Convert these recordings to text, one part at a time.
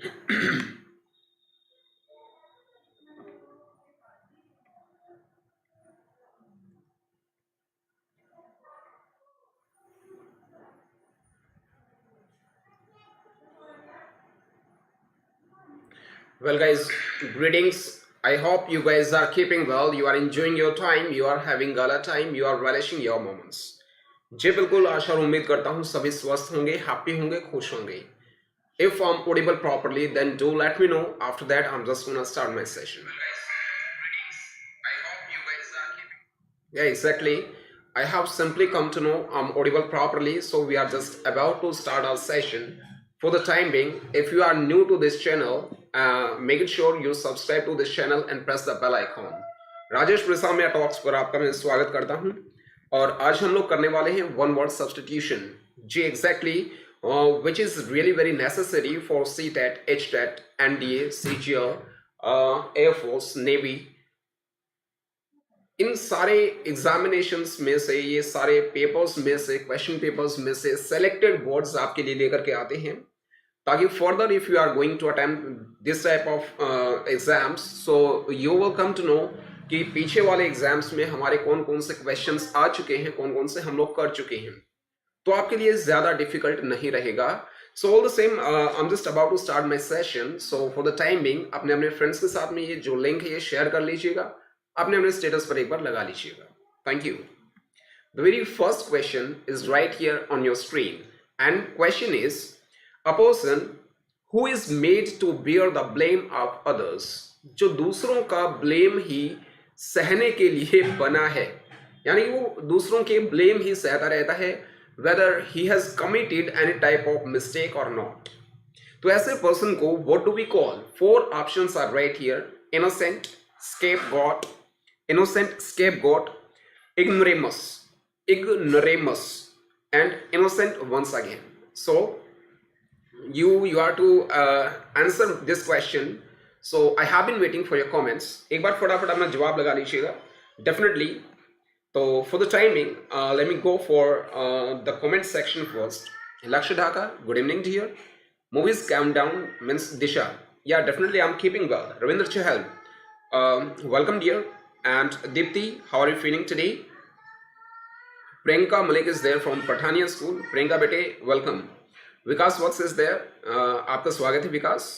Well, guys, greetings. I hope you guys are keeping well. You are enjoying your time. You are having gala time. You are relishing your moments. जी बिल्कुल, आशा और उम्मीद करता हूँ सभी स्वस्थ होंगे, happy होंगे, खुश होंगे. If I'm audible properly, then do let me know. After that, I'm just gonna start my session. Well, guys, greetings. I hope you guys are keeping. Yeah, exactly. I have simply come to know I'm audible properly, so we are just about to start our session. For the time being, if you are new to this channel, make sure you subscribe to this channel and press the bell icon. Rajesh Prasad talks पर आपका मैं स्वागत करता हूं और आज हम लोग करने वाले हैं वन वर्ड सब्स्टिट्यूशन. जी exactly, which is really very necessary for CTET, HTET, NDA, CGL, Air Force, Navy. इन सारे एग्जामिनेशंस में से, ये सारे पेपर्स में से, क्वेश्चन पेपर्स में से सेलेक्टेड वर्ड्स आपके लिए लेकर के आते हैं ताकि further if you are going to attempt this type of exams, so you will come to know कि पीछे वाले एग्जाम्स में हमारे कौन कौन से क्वेश्चंस आ चुके हैं, कौन कौन से हम लोग कर चुके हैं, तो आपके लिए ज्यादा डिफिकल्ट नहीं रहेगा. So all the same, I am just about to start my session. So for the time being अपने अपने फ्रेंड्स के साथ में ये जो लिंक है ये शेयर कर लीजिएगा, अपने अपने स्टेटस पर एक बार लगा लीजिएगा. Thank you. The very first question is right here on your screen and question is a person who is made to bear the blame of others, जो दूसरों का ब्लेम ही सहने के लिए बना है, यानी वो दूसरों के ब्लेम ही सहता रहता है whether he has committed any type of mistake or not. तो ऐसे पर्सन को what do we call? Four options are right here: innocent, scapegoat, ignoramus, and innocent once again. So you are to answer this question. So I have been waiting for your comments. एक बार फटाफट अपना जवाब लगा लीजिएगा definitely. So for the timing, let me go for the comment section first. Lakshya Dhaka, good evening dear. Movies countdown means Disha. Yeah, definitely I'm keeping well. Ravindra Chahal, welcome dear. And Dipti, how are you feeling today? Priyanka Malik is there from Pathania School. Priyanka bete, welcome. Vikas Watts is there. आपका स्वागत है विकास.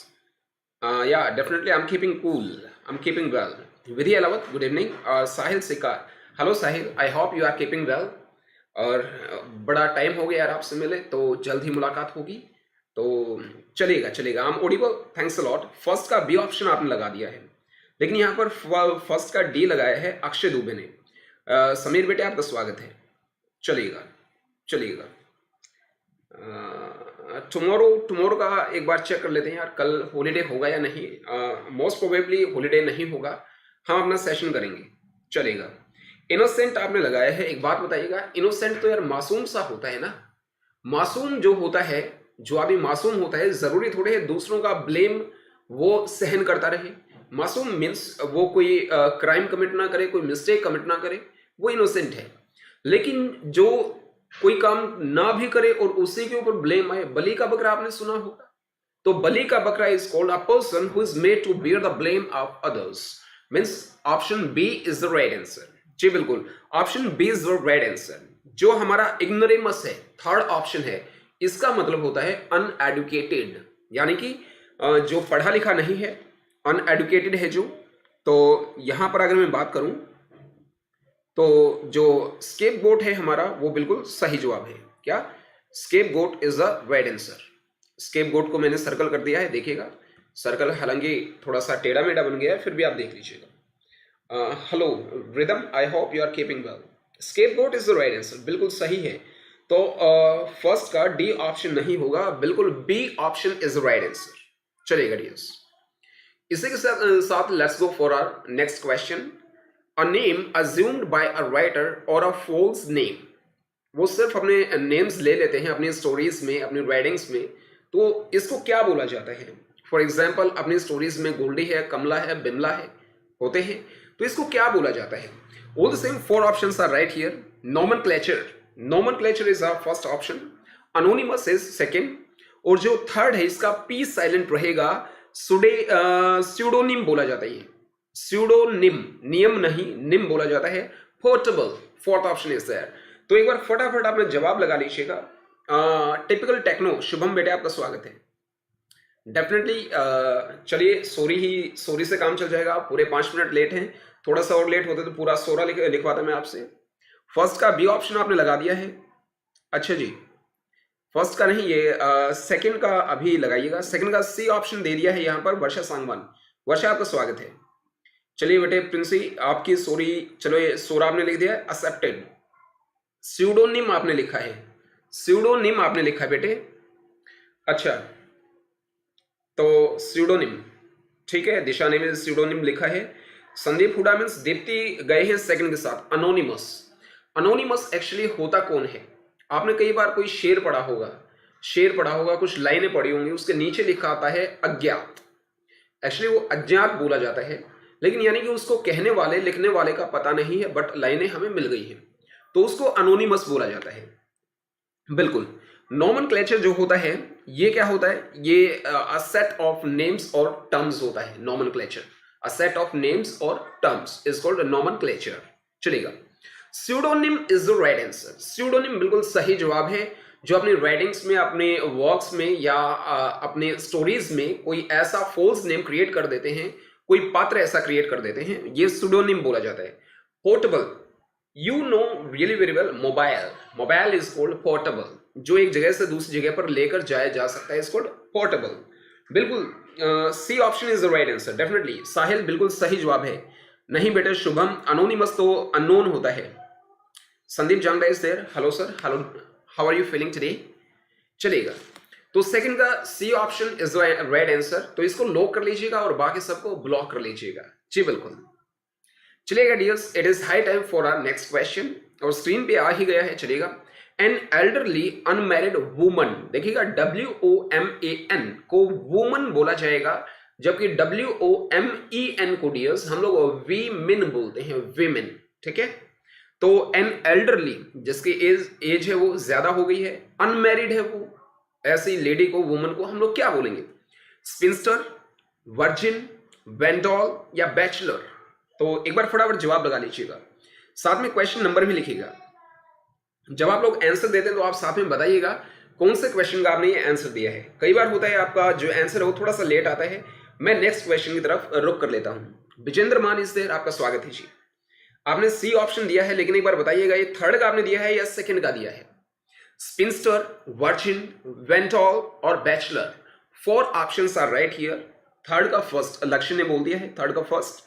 Yeah, definitely I'm keeping cool. I'm keeping well. Vidhi Alawat, good evening. Sahil Sikar. Hello Sahil, I hope you are keeping well. और बड़ा time हो गया यार आपसे मिले, तो जल्द ही मुलाकात होगी, तो चलेगा चलेगा. I am audible, thanks a lot. First का बी ऑप्शन आपने लगा दिया है, लेकिन यहाँ पर फर्स्ट का डी लगाया है अक्षय दुबे ने. समीर बेटे आपका स्वागत है. चलेगा चलेगा. टुमारो का एक बार चेक कर लेते हैं यार, कल हॉलीडे होगा या नहीं. मोस्ट प्रोबेबली हॉलीडे नहीं होगा, हम अपना सेशन करेंगे. चलेगा. इनोसेंट आपने लगाया है. एक बात बताइएगा, इनोसेंट तो यार मासूम सा होता है ना. मासूम जो होता है, जो अभी मासूम होता है, जरूरी थोड़े है दूसरों का ब्लेम वो सहन करता रहे. मासूम मीन्स वो कोई क्राइम कमिट ना करे, कोई मिस्टेक कमिट ना करे, वो इनोसेंट है. लेकिन जो कोई काम ना भी करे और उसी के ऊपर ब्लेम आए, बलि का बकरा आपने सुना होगा. तो बलि का बकरा is called a person who is made to bear the blame of others. Means option B is the right answer. जी बिल्कुल, option B is the right answer. जो हमारा इग्नोरेमस है, थर्ड ऑप्शन है, इसका मतलब होता है अनएडुकेटेड, यानी कि जो पढ़ा लिखा नहीं है, अनएडुकेटेड है जो. तो यहां पर अगर मैं बात करूं तो जो स्केपगोट है हमारा, वो बिल्कुल सही जवाब है. क्या? Scapegoat is the right answer. Scapegoat को मैंने सर्कल कर दिया है, देखिएगा. सर्कल हालांकि थोड़ा सा टेढ़ा मेढ़ा बन गया है, फिर भी आप देख लीजिएगा. Hello Rhythm, I hope you are keeping well. Scapegoat is the right answer, बिल्कुल सही है. तो फर्स्ट का डी ऑप्शन नहीं होगा, बिल्कुल B option is the right answer. चलेगा डियर्स. इसी के साथ let's go for our next question. A name assumed by a writer और अ फॉल्स नेम. वो सिर्फ अपने नेम्स ले लेते हैं अपनी स्टोरीज में, अपनी राइटिंग्स में, तो इसको क्या बोला जाता है? फॉर एग्जाम्पल, अपनी स्टोरीज में गोल्डी है, कमला है, बिमला है होते हैं, तो इसको क्या बोला जाता है? All the same four options are right here. Nomenclature is our first option. Anonymous is second. और जो थर्ड है इसका पी साइलेंट रहेगा, स्यूडोनिम बोला जाता है। स्यूडोनिम, नियम नहीं, निम बोला जाता है। Portable, fourth option is there. तो एक बार फटाफट आपने जवाब लगा लीजिएगा। टिपिकल टेक्नो, शुभम बेटे आपका स्वागत है। डेफिनेटली चलिए, सॉरी से काम चल जाएगा। पूरे 5 मिनट लेट हैं, थोड़ा सा और लेट होते तो पूरा सोरा लिखवाता मैं आपसे। फर्स्ट का बी ऑप्शन आपने लगा दिया है। अच्छा जी, फर्स्ट का नहीं, ये सेकंड का अभी लगाइएगा। सेकंड का सी ऑप्शन दे दिया है यहाँ पर वर्षा सांगवान। वर्षा आपका स्वागत है। चलिए बेटे प्रिंसी, आपकी सॉरी, चलो ये सोरा आपने लिख दिया है, एक्सेप्टेड। स्यूडोनिम आपने लिखा है, स्यूडोनिम आपने लिखा है बेटे। अच्छा, तो स्यूडोनिम ठीक है, दिशा ने भी स्यूडोनिम लिखा है। संदीप हुडा मीन्स दीप्ति गए हैं सेकंड के साथ। अनोनिमस, अनोनिमस एक्चुअली होता कौन है? आपने कई बार कोई शेर पढ़ा होगा, कुछ लाइनें पढ़ी होंगी, उसके नीचे लिखा आता है अज्ञात। एक्चुअली वो अज्ञात बोला जाता है, लेकिन यानी कि उसको कहने वाले, लिखने वाले का पता नहीं है, बट लाइनें हमें मिल गई हैं, तो उसको अनोनिमस बोला जाता है। बिल्कुल। नॉमेनक्लेचर जो होता है ये क्या होता है? ये अ सेट ऑफ नेम्स और टर्म्स होता है nomenclature. A set of names और टर्म्स इज कॉल्ड नॉमेनक्लेचर। चलेगा। Pseudonym is the right answer. Pseudonym बिल्कुल सही जवाब है। जो अपनी राइटिंग्स में, अपने वर्क्स में या अपने स्टोरीज में कोई ऐसा फॉल्स नेम क्रिएट कर देते हैं, कोई पात्र ऐसा क्रिएट कर देते हैं, ये स्यूडोनिम बोला जाता है। Portable, you know really very well, mobile is called portable. जो एक जगह से दूसरी जगह पर लेकर जाया जा सकता है, इज कॉल्ड पोर्टेबल। बिल्कुल C option is the right answer. Definitely Sahil बिल्कुल सही जवाब है। नहीं बेटे शुभम, अनोनिमस तो अननोन होता है। Sandeep Jangra is there. Hello sir, hello, how are you feeling today? चलेगा। तो सेकंड का C option is the right answer. तो इसको लॉक कर लीजिएगा और बाकी सबको ब्लॉक कर लीजिएगा। जी बिल्कुल। चलेगा dears, it is high time for our next question. और स्क्रीन पे आ ही गया है। चलेगा। एन एल्डरली अनमैरिड वुमन, देखिएगा WOMAN को वुमन बोला जाएगा, जबकि WOMEN को डियर्स हम लोग वीमेन बोलते हैं, वीमेन। ठीक है। तो एन एल्डरली, जिसकी एज है वो ज्यादा हो गई है, अनमैरिड है वो, ऐसी लेडी को, वुमन को हम लोग क्या बोलेंगे? स्पिंस्टर, वर्जिन, वेंडॉल या बैचलर? तो एक बार फटाफट जवाब लगा लीजिएगा, साथ में क्वेश्चन नंबर भी लिखिएगा। जब आप लोग आंसर देते हैं तो आप साथ में बताइएगा कौन से क्वेश्चन का आपने ये आंसर दिया है। कई बार होता है आपका जो आंसर है वो थोड़ा सा लेट आता है, मैं नेक्स्ट क्वेश्चन की तरफ रुक कर लेता हूं। विजेंद्र मान इस देर, आपका स्वागत है जी। आपने सी ऑप्शन दिया है, लेकिन एक बार बताइएगा ये थर्ड का आपने दिया है या सेकंड का दिया है? स्पिंस्टर, वर्जिन, वेंटॉल और bachelor, 4 options are right here. Third का फर्स्ट, लक्ष्य ने बोल दिया है थर्ड का फर्स्ट।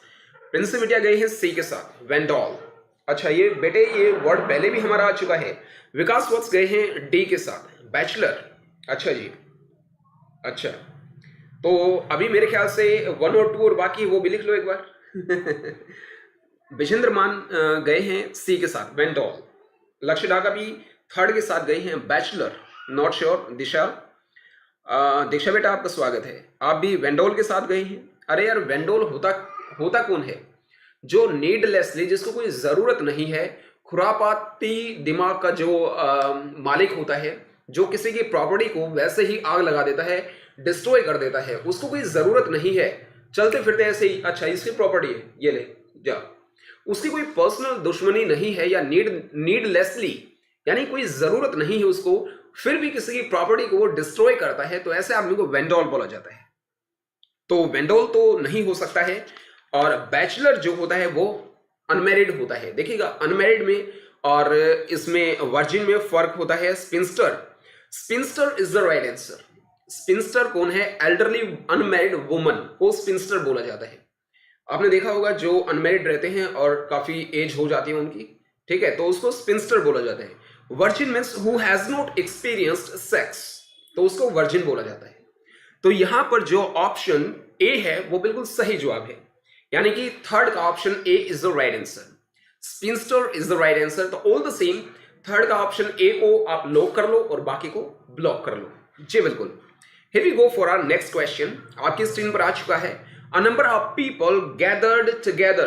प्रिंस बिटिया गई है सी के साथ, वेंडॉल। अच्छा, ये बेटे ये वर्ड पहले भी हमारा आ चुका है। विकास वत्स गए हैं डी के साथ, बैचलर। अच्छा जी, अच्छा, तो अभी मेरे ख्याल से 1 और 2 और बाकी वो भी लिख लो एक बार। विजेंद्र मान गए हैं सी के साथ, वेंडॉल। लक्ष्य ढाका भी थर्ड के साथ गए हैं, bachelor. Not sure. Disha, Diksha बेटा आपका स्वागत है, आप भी वेंडोल के साथ गए हैं। अरे यार, वेंडोल होता कौन है? जो नीडलेसली, जिसको कोई जरूरत नहीं है, खुरापाती दिमाग का जो मालिक होता है, जो किसी की प्रॉपर्टी को वैसे ही आग लगा देता है, डिस्ट्रॉय कर देता है, उसको कोई जरूरत नहीं है, चलते फिरते ऐसे ही, अच्छा इसकी प्रॉपर्टी है ये ले जा, उसकी कोई पर्सनल दुश्मनी नहीं है, या नीडलेसली यानी कोई जरूरत नहीं है उसको, फिर भी किसी की प्रॉपर्टी को वो डिस्ट्रॉय करता है, तो ऐसे आदमी को वेंडोल बोला जाता है। तो वेंडोल तो नहीं हो सकता है। और बैचलर जो होता है वो अनमैरिड होता है। देखिएगा, अनमैरिड में और इसमें वर्जिन में फर्क होता है। Sphincter is the right answer. Sphincter कौन है? एल्डरली अनमैरिड वुमन को स्पिंस्टर बोला जाता है। आपने देखा होगा जो अनमैरिड रहते हैं और काफी एज हो जाती है उनकी, ठीक है, तो उसको स्पिंस्टर बोला जाता है। Virgin means who has not experienced sex, तो उसको वर्जिन बोला जाता है। तो यहां पर जो ऑप्शन ए है वो बिल्कुल सही जवाब है, यानी कि थर्ड का option A is the right answer. Sphincter is the right answer. तो ऑल द सेम थर्ड का ऑप्शन ए को आप लॉक कर लो और बाकी को ब्लॉक कर लो। जी बिल्कुल। Here we go for our next question. आपकी स्क्रीन पर आ चुका है। A number of people gathered together.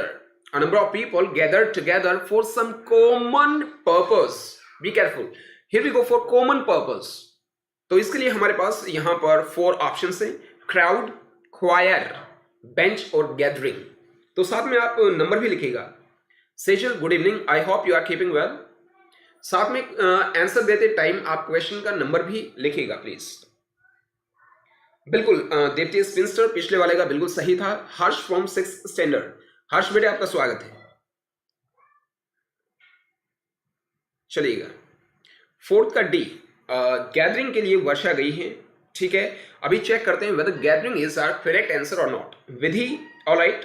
A number of people gathered together for some common purpose. Be careful. Here we go for common purpose. तो इसके लिए हमारे पास यहां पर 4 ऑप्शन हैं, क्राउड, क्वायर, बेंच और गैदरिंग। तो साथ में आप नंबर भी लिखिएगा। Sejal, good evening, I hope you are keeping well. साथ में आंसर देते टाइम आप क्वेश्चन का नंबर भी लिखिएगा प्लीज। बिल्कुल देवती स्पिंस्टर पिछले वाले का बिल्कुल सही था। हर्ष फ्रॉम 6th स्टैंडर्ड, हर्ष बेटे आपका स्वागत है। चलिएगा 4th का डी, गैदरिंग के लिए वर्षा गई है। ठीक है, अभी चेक करते हैं whether gathering is are correct answer और नॉट। विधि, ऑलराइट,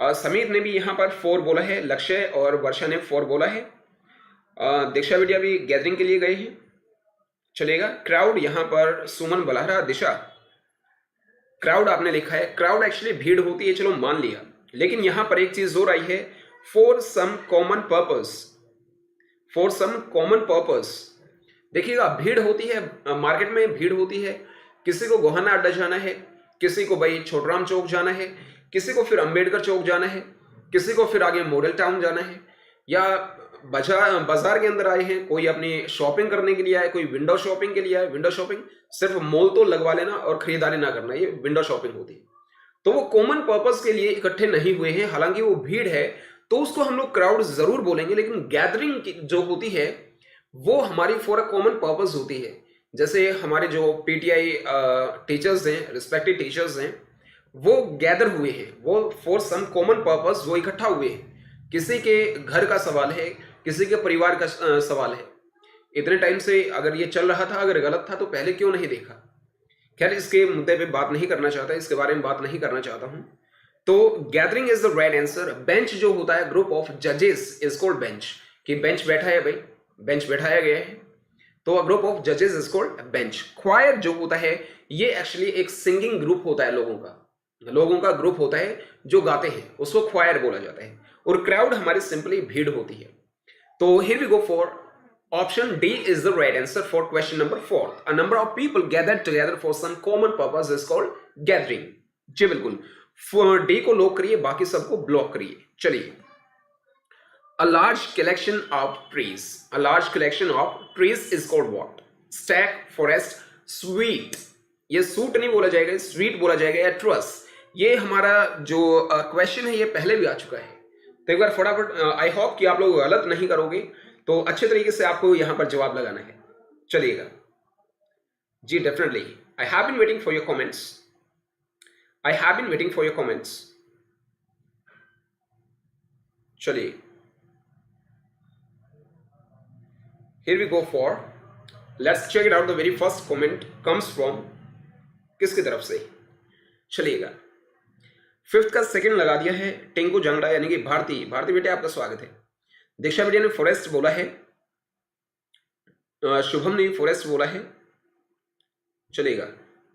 समीर ने भी यहां पर 4 बोला है, लक्ष्य और वर्षा ने 4 बोला है। दीक्षा बेटिया भी गैदरिंग के लिए गए हैं। चलेगा, क्राउड यहां पर सुमन बलहरा, दिशा क्राउड आपने लिखा है। क्राउड एक्चुअली भीड़ होती है, चलो मान लिया, लेकिन यहां पर एक चीज और आई है, for some common purpose. For some common purpose, देखिएगा भीड़ होती है, मार्केट में भीड़ होती है, किसी को गोहाना अड्डा जाना है, किसी को भाई छोटराम चौक जाना है, किसी को फिर अंबेडकर चौक जाना है, किसी को फिर आगे मॉडल टाउन जाना है, या बाजार के अंदर आए हैं, कोई अपनी शॉपिंग करने के लिए आए, कोई विंडो शॉपिंग के लिए आए। विंडो शॉपिंग सिर्फ मॉल तो लगवा लेना और खरीदारी ना करना, ये विंडो शॉपिंग होती है। तो वो कॉमन पर्पस के लिए इकट्ठे नहीं हुए हैं, हालांकि वो भीड़ है तो उसको हम लोग क्राउड जरूर बोलेंगे, लेकिन गैदरिंग जो होती है वो हमारी फॉर अ कॉमन पर्पस होती है। जैसे हमारे जो पीटीआई टीचर्स हैं, रिस्पेक्टेड टीचर्स हैं, वो गैदर हुए हैं, वो फॉर सम कॉमन पर्पस वो इकट्ठा हुए हैं। किसी के घर का सवाल है, किसी के परिवार का सवाल है। इतने टाइम से अगर ये चल रहा था, अगर गलत था तो पहले क्यों नहीं देखा। खैर इसके मुद्दे पे बात नहीं करना चाहता, इसके बारे में बात नहीं करना चाहता हूं। तो gathering is the right answer. Bench जो होता है, ग्रुप ऑफ जजेस इज कॉल्ड बेंच, कि बेंच बैठा है भाई, बेंच बैठाया गया है, तो ग्रुप ऑफ जजेस इज कॉल्ड बेंच। क्वायर जो होता है ये एक्चुअली एक सिंगिंग ग्रुप होता है, लोगों का ग्रुप होता है जो गाते हैं, उसको क्वायर बोला जाता है। और क्राउड हमारी सिंपली भीड़ होती है। तो here we go for option D is the right answer for question number 4. A number of people gathered together for some common purpose is called gathering. जी बिल्कुल, D को लॉक करिए, बाकी सबको ब्लॉक करिए। चलिए, a large collection of trees. A large collection of trees is called what? Stack, forest, suite. ये suit नहीं बोला जाएगा, स्वीट बोला जाएगा, या ट्रस। ये हमारा जो क्वेश्चन है ये पहले भी आ चुका है, तो एक बार फटाफट, आई होप कि आप लोग गलत नहीं करोगे, तो अच्छे तरीके से आपको यहां पर जवाब लगाना है। चलिएगा जी, definitely I have been waiting for your comments, I have been waiting for your comments. चलिए, here we go for, let's check it out. The very first comment comes from किसकी तरफ से? चलिएगा, 5th का सेकंड लगा दिया है टिंकू जंगड़ा, यानी कि भारती। भारती बेटे आपका स्वागत है। दीक्षा बेटिया ने फॉरेस्ट बोला है, शुभम ने फॉरेस्ट बोला है। चलेगा,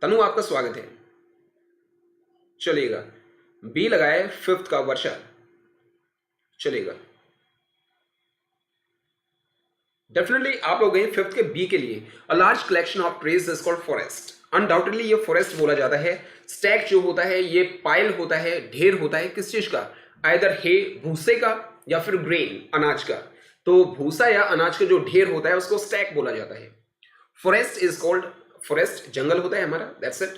तनु आपका स्वागत है। चलेगा, बी लगाए 5th का वर्षा। चलेगा, डेफिनेटली आप लोग गए 5th के बी के लिए। A large collection of trees is called forest. Undoubtedly ये फॉरेस्ट बोला जाता है। स्टैक जो होता है ये पाइल होता है, ढेर होता है, किस चीज का? आइदर हे, भूसे का, या फिर ग्रेन, अनाज का। तो भूसा या अनाज का जो ढेर होता है उसको स्टैक बोला जाता है। फॉरेस्ट इज कॉल्ड, फॉरेस्ट जंगल होता है हमारा, दैट्स इट।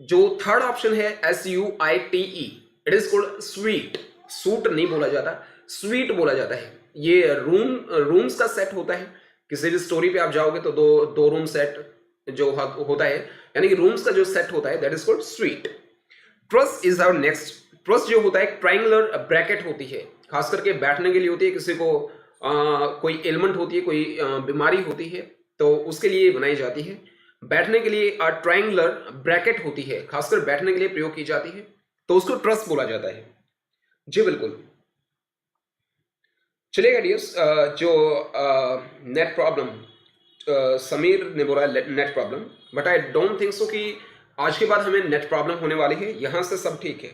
जो थर्ड ऑप्शन है SUITE, it is called sweet. Suit नहीं बोला जाता, स्वीट बोला जाता है। ये रूम्स का सेट होता है। किसी भी स्टोरी पे आप जाओगे तो दो रूम सेट जो होता है, यानी कि रूम्स का जो सेट होता है, that is called suite. Truss is our next. Truss जो होता है ट्रायंगुलर ब्रैकेट होती है, खास करके बैठने के लिए होती है। किसी को कोई एलिमेंट होती है, कोई बीमारी होती है, तो उसके लिए बनाई जाती है। बैठने के लिए ट्रायंगुलर ब्रैकेट होती है, खासकर बैठने के लिए प्रयोग की जाती है, तो उसको ट्रस बोला जाता है। जी बिल्कुल। चलिएगा डियर्स, जो नेट प्रॉब्लम, समीर ने बोला net problem, but I don't think सो कि आज के बाद हमें नेट प्रॉब्लम होने वाली है। यहां से सब ठीक है।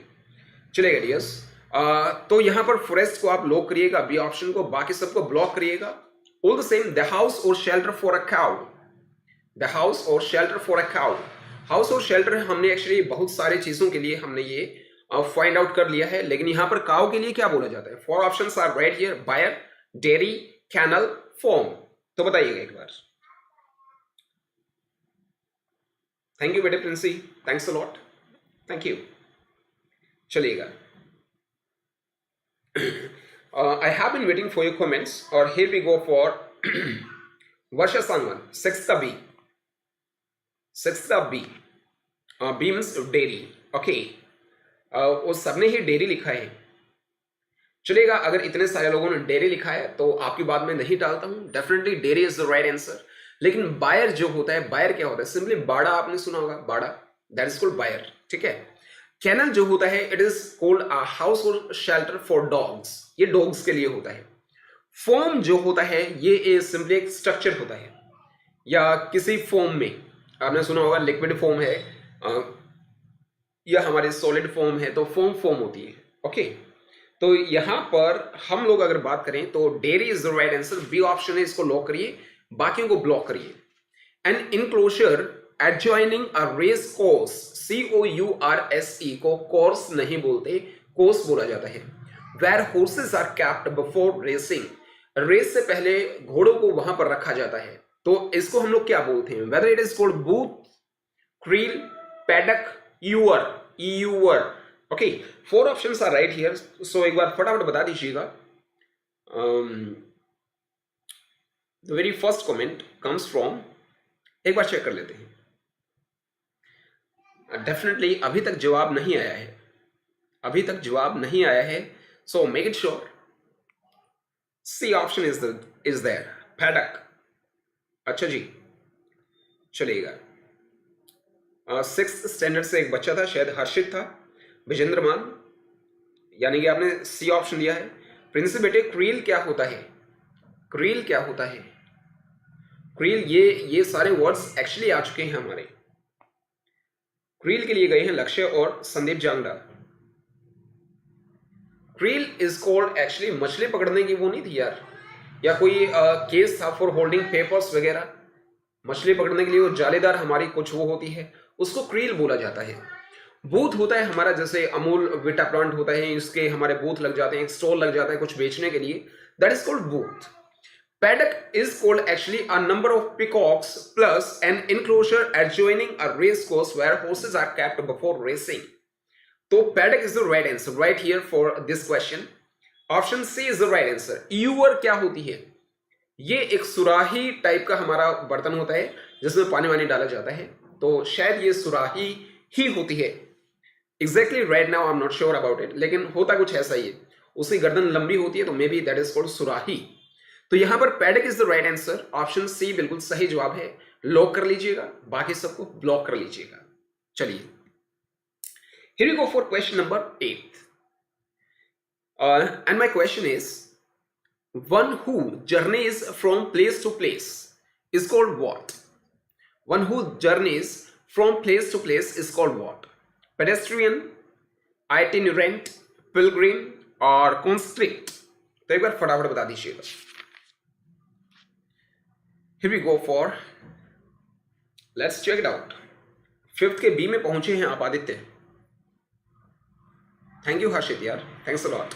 चलेगा डियर्स, तो यहां पर फॉरेस्ट को आप लॉक करिएगा, बी ऑप्शन को, बाकी सबको ब्लॉक करिएगा। All the same, the house और shelter for a cow. The house और shelter for a cow. House और शेल्टर हमने एक्चुअली बहुत सारी चीजों के लिए हमने ये फाइंड आउट कर लिया है, लेकिन यहां पर काउ के लिए क्या बोला जाता है? 4 options are right here, byre, dairy, canal, farm. तो बताइएगा एक बार। थैंक यू बेटे Princy, thanks a lot, thank you. चलिएगा, I have been waiting for your comments और here we go for Varsha Sangwan, six का बी, सिक्स का B, B means dairy, okay. वो सबने ही डेयरी लिखा है। चलेगा, अगर इतने सारे लोगों ने डेयरी लिखा है तो आपकी बात मैं नहीं टालता हूं, definitely dairy is the right answer. लेकिन बायर जो होता है, बायर क्या होता है? सिंपली बाड़ा, आपने सुना होगा बाड़ा, दैट इज कॉल्ड बायर, ठीक है। कैनल जो होता है, it is called a house hold shelter for dogs, ये डॉग्स के लिए होता है। फोम जो होता है, ये सिंपली एक स्ट्रक्चर होता है, या किसी फोम में, आपने सुना होगा लिक्विड फोम है या हमारे सॉलिड फॉर्म है, तो फॉर्म होती है, ओके। तो यहां पर हम लोग अगर बात करें तो dairy is the right answer, B option है, इसको लॉक करिए, बाकियों को ब्लॉक करिए। An enclosure adjoining a race course, COURSE को कोर्स नहीं बोलते, कोर्स बोला जाता है। Where horses are kept before racing, race से पहले घोड़ों को वहां पर रखा जाता है, तो इसको हम लोग क्या बोलते हैं? Whether it is called booth, creel, paddock, ewer, okay. 4 options are right here, so एक बार फटाफट बता दीजिएगा। The very first comment comes from, एक बार चेक कर लेते हैं। डेफिनेटली अभी तक जवाब नहीं आया है, अभी तक जवाब नहीं आया है, so make it sure. C option is there, paddock. अच्छा जी, चलिएगा। 6th स्टैंडर्ड से एक बच्चा था, शायद हर्षित था, विजेंद्र मान, यानी कि आपने सी ऑप्शन दिया है। प्रिंसिप बेटे, क्रील क्या होता है? क्रील क्या होता है? क्रील, ये सारे वर्ड्स एक्चुअली आ चुके हैं हमारे। क्रील के लिए गए हैं लक्ष्य और Sandeep Jangra. Krill is called actually, मछली पकड़ने की वो नहीं थी यार, या कोई केस था फॉर होल्डिंग पेपर्स वगैरह, मछली पकड़ने के लिए वो जालीदार हमारी कुछ वो होती है, उसको क्रील बोला जाता है। बूथ होता है हमारा, जैसे अमूल विटा प्लांट होता है, इसके हमारे बूथ लग जाते हैं, एक स्टॉल लग जाता है कुछ बेचने के लिए, that is called booth. Paddock is called actually a number of peacocks plus an enclosure adjoining a race course where horses are kept before racing. तो paddock is the right answer right here for this question. Option C is the right answer. Ewer क्या होती है? ये एक सुराही type का हमारा बर्तन होता है जिसमें पानी वानी डाला जाता है, तो शायद ये सुराही ही होती है। Exactly right now I am not sure about it, लेकिन होता कुछ ऐसा ही है, उसकी गर्दन लंबी होती है, तो maybe that is called surahi. तो यहां पर paddock is the right answer, option C बिल्कुल सही जवाब है, लॉक कर लीजिएगा, बाकी सबको ब्लॉक कर लीजिएगा। चलिए, here we go for question number 8 and my question is, one who journeys from place to place is called what? One who journeys from place to place is called what? Pedestrian, itinerant, pilgrim और conscript? तो एक बार फटाफट बता दीजिएगा। Here we go for, let's check it out. 5th के B में पहुंचे हैं आप आदित्य, थैंक यू हर्षित यार, thanks a lot.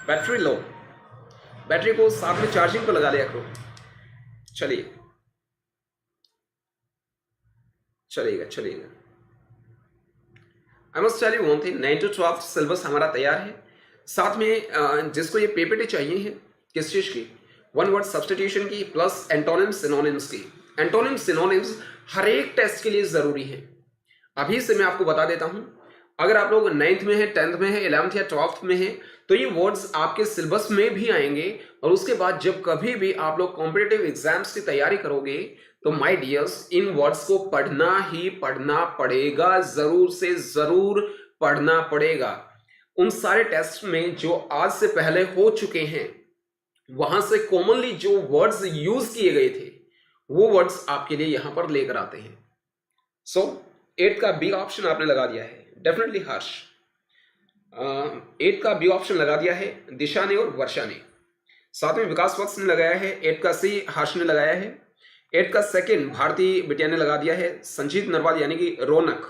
Battery low, battery को साथ में चार्जिंग पर लगा लिया करो। चलिए, चलिएगा। I must tell you one thing, 9 to 12 syllabus हमारा तैयार है, साथ में जिसको ये PPT चाहिए है, किस चीज की? वन वर्ड सब्स्टिट्यूशन की प्लस एंटोनिम्स सिनोनिम्स की। एंटोनिम्स सिनोनिम्स हर एक टेस्ट के लिए जरूरी है। अभी से मैं आपको बता देता हूं, अगर आप लोग 9th में है, 10th में है, 11th या 12th में है, तो ये वर्ड्स आपके सिलेबस में भी आएंगे, और उसके बाद जब कभी भी आप लोग कॉम्पिटिटिव एग्जाम्स की तैयारी करोगे तो माय डियर्स, इन वर्ड्स को पढ़ना ही पढ़ना पड़ेगा, जरूर से जरूर पढ़ना पड़ेगा। उन सारे टेस्ट में जो आज से पहले हो चुके हैं, वहां से कॉमनली जो वर्ड्स यूज किए गए थे, वो वर्ड्स आपके लिए यहां पर लेकर आते हैं। सो 8 का बी ऑप्शन आपने लगा दिया है, डेफिनेटली हर्ष। 8 का बी ऑप्शन लगा दिया है दिशा ने और वर्षा ने, साथ में विकास वत्स ने लगाया है। 8 का सी हर्ष ने लगाया है। 8 का सेकंड भारती बिटिया ने लगा दिया है। संजीत नरवाल यानी कि रौनक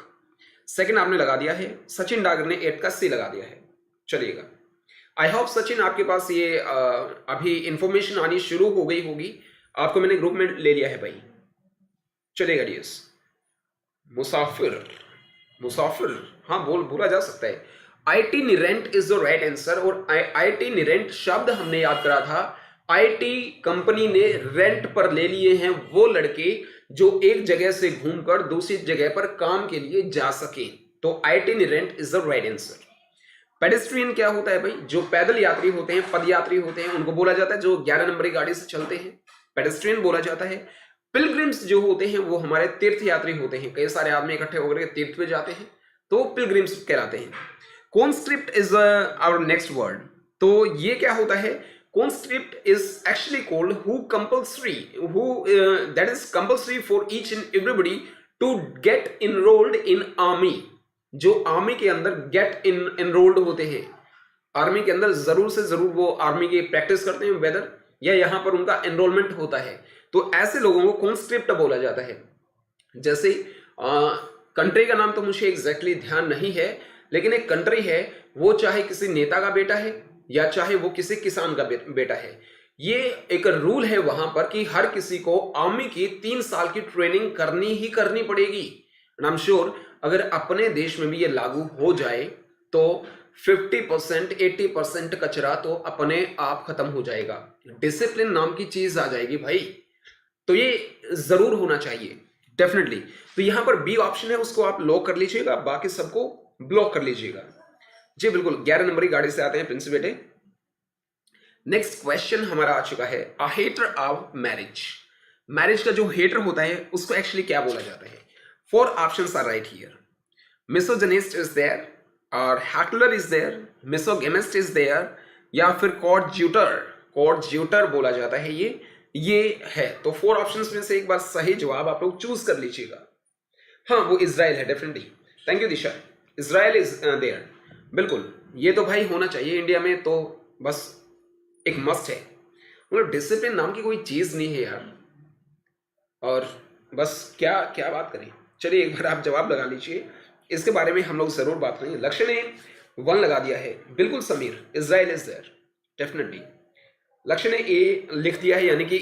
सेकंड आपने लगा दिया है। सचिन डागर ने 8 का सी लगा दिया है। चलिएगा, आई होप सचिन आपके पास ये अभी इंफॉर्मेशन आनी शुरू हो गई होगी, आपको मैंने ग्रुप में ले लिया है भाई। चलेगा डियर्स, मुसाफिर, मुसाफिर, हाँ बोला जा सकता है। Itinerant is the right answer. और आईटी निरेंट शब्द हमने याद करा था, आईटी कंपनी ने रेंट पर ले लिए हैं वो लड़के जो एक जगह से घूमकर दूसरी जगह पर काम के लिए जा सके। तो itinerant is the right answer. Pedestrian क्या होता है भाई? जो पैदल यात्री होते हैं, पद यात्री होते हैं, उनको बोला जाता है। जो 11 नंबर की गाड़ी से चलते हैं पेडेस्ट्रियन बोला जाता है। पिलग्रिम्स जो होते हैं वो हमारे तीर्थ यात्री होते हैं, कई सारे आदमी इकट्ठे होकर के तीर्थ पे जाते हैं, तो पिलग्रिम्स कहलाते हैं। Conscript is our next word. तो ये क्या होता है? Conscript is actually called who compulsory, that is compulsory for each and everybody to get enrolled in army. जो आर्मी के अंदर गेट इनरोल्ड होते हैं, आर्मी के अंदर जरूर से जरूर वो आर्मी की प्रैक्टिस करते हैं, वेदर या यहां पर उनका एनरोलमेंट होता है, तो ऐसे लोगों को कॉन्स्क्रिप्ट बोला जाता है। जैसे कंट्री का नाम तो मुझे एग्जैक्टली ध्यान नहीं है, लेकिन एक कंट्री है, वो चाहे किसी नेता का बेटा है या चाहे वो किसी किसान का बेटा है, ये एक रूल है वहां पर कि हर किसी को आर्मी की 3 साल की ट्रेनिंग करनी ही करनी पड़ेगी। एंड आई एम श्योर अगर अपने देश में भी ये लागू हो जाए तो 50% 80% कचरा तो अपने आप खत्म हो जाएगा। डिसिप्लिन नाम की चीज आ जाएगी भाई, तो ये जरूर होना चाहिए डेफिनेटली। तो यहां पर बी ऑप्शन है, उसको आप लॉक कर लीजिएगा, बाकी सबको ब्लॉक कर लीजिएगा। जी बिल्कुल, 11 नंबर की गाड़ी से आते हैं प्रिंस बेटे। नेक्स्ट क्वेश्चन हमारा आ चुका है, a hater of marriage. Marriage का जो हेटर होता है उसको एक्चुअली क्या बोला जाता है? 4 options are right here. Misogynist is there, और heckler is there, misogamist is there, या फिर कॉर्ड्यूटर बोला जाता है। ये है। तो 4 ऑप्शंस में से एक बार सही जवाब आप लोग चूज कर लीजिएगा। हाँ, वो इजराइल है definitely. Thank you Disha, Israel is there. बिल्कुल, ये तो भाई होना चाहिए इंडिया में, तो बस एक मस्ट है। मतलब डिसिप्लिन नाम की कोई चीज नहीं है यार, और बस क्या क्या बात करें। चलिए एक बार आप जवाब लगा लीजिए, इसके बारे में हम लोग जरूर बात करेंगे। लक्ष्य ने 1 लगा दिया है, बिल्कुल Sameer, Israel is there definitely. Lakshya ने ए लिख दिया है, यानी कि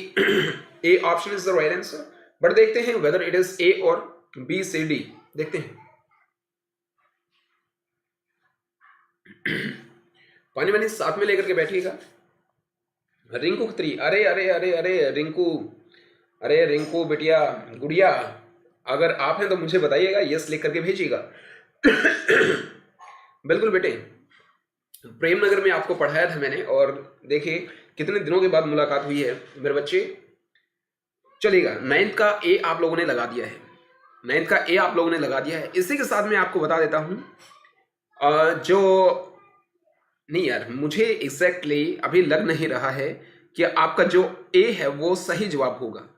A option is the right answer. But देखते हैं वेदर इट इज ए और बी सी डी, देखते हैं। पानी वानी साथ में लेकर के बैठिएगा। रिंकू खत्री, अरे अरे अरे अरे रिंकू, अरे रिंकू बिटिया गुड़िया, अगर आप हैं तो मुझे बताइएगा, यस लिख करके भेजिएगा। बिल्कुल बेटे, प्रेमनगर में आपको पढ़ाया था मैंने, और देखिए कितने दिनों के बाद मुलाकात हुई है मेरे बच्चे। चलिएगा, 9th का ए आप लोगों ने लगा दिया है, 9th का ए आप लोगों ने लगा दिया है। इसी के साथ मैं आपको बता देता हूं, जो नहीं यार, मुझे एग्जैक्टली अभी लग नहीं रहा है कि आपका जो ए है वो सही जवाब होगा,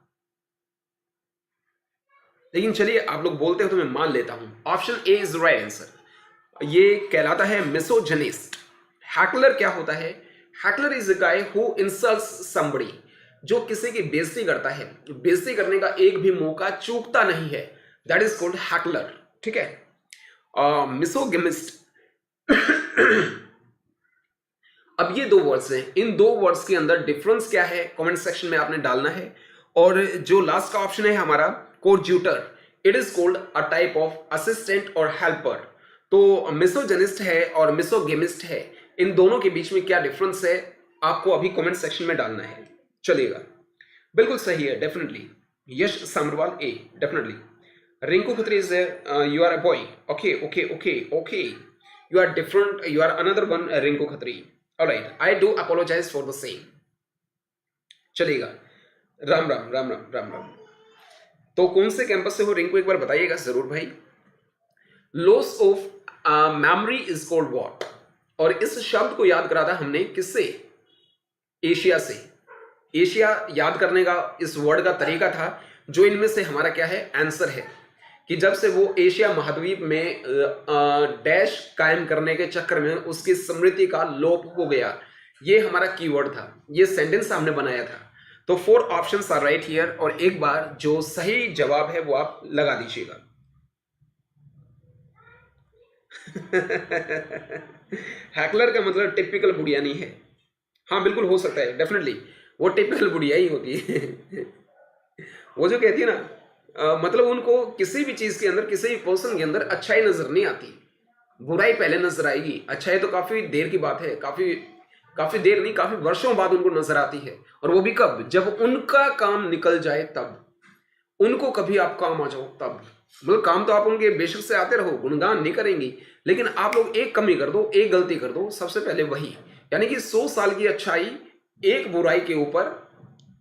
लेकिन चलिए आप लोग बोलते हो तो मैं मान लेता हूं। Option A is right answer. ये कहलाता है मिसोजिनिस्ट। हैकलर क्या होता है? Heckler is a guy who insults somebody, जो किसी की बेइज्जती करता है, बेइज्जती करने का एक भी मौका चूकता नहीं है, दैट इज कॉल्ड हैकलर। ठीक है। मिसोगिमिस्ट अब ये 2 वर्ड्स हैं, इन 2 वर्ड्स के अंदर डिफरेंस क्या है कमेंट सेक्शन में आपने डालना है। और जो लास्ट का ऑप्शन है हमारा coadjutor, it is called a type of assistant और हेल्पर। तो मिसोजिनिस्ट है और मिसोगेमिस्ट है, इन दोनों के बीच में क्या डिफरेंस है आपको अभी कमेंट सेक्शन में डालना है। चलिएगा, बिल्कुल सही है definitely, Yash Samarwal A definitely. Rinku Khatri is you are a boy, okay okay okay okay, you are different, you are another one Rinku Khatri. All right, I do apologize for the same. चलिएगा, राम राम राम राम राम राम। तो कौन से कैंपस से हो रिंकू, एक बार बताइएगा जरूर भाई। Loss of memory is called what? और इस शब्द को याद करा था हमने किससे? एशिया से। एशिया याद करने का इस वर्ड का तरीका था, जो इनमें से हमारा क्या है आंसर है, कि जब से वो एशिया महाद्वीप में डैश कायम करने के चक्कर में उसकी स्मृति का लोप हो गया, ये हमारा कीवर्ड था, ये सेंटेंस हमने बनाया था। तो 4 ऑप्शंस आर राइट हियर, और एक बार जो सही जवाब है वो आप लगा दीजिएगा। हैकलर का मतलब टिपिकल बुढ़िया नहीं है। हाँ बिल्कुल हो सकता है डेफिनेटली, वो टिपिकल बुढ़िया ही होती है। वो जो कहती है ना मतलब उनको किसी भी चीज के अंदर, किसी भी पर्सन के अंदर अच्छाई नजर नहीं आती, बुराई पहले नजर आएगी। अच्छाई तो काफी देर की बात है, काफी काफी देर नहीं, काफी वर्षों बाद उनको नजर आती है। और वो भी कब? जब उनका काम निकल जाए तब, उनको कभी आप काम आ जाओ तब। मतलब काम तो आप उनके बेशक से आते रहो, गुणगान नहीं करेंगी, लेकिन आप लोग एक कमी कर दो, एक गलती कर दो, सबसे पहले वही। यानी कि 100 साल की अच्छाई एक बुराई के ऊपर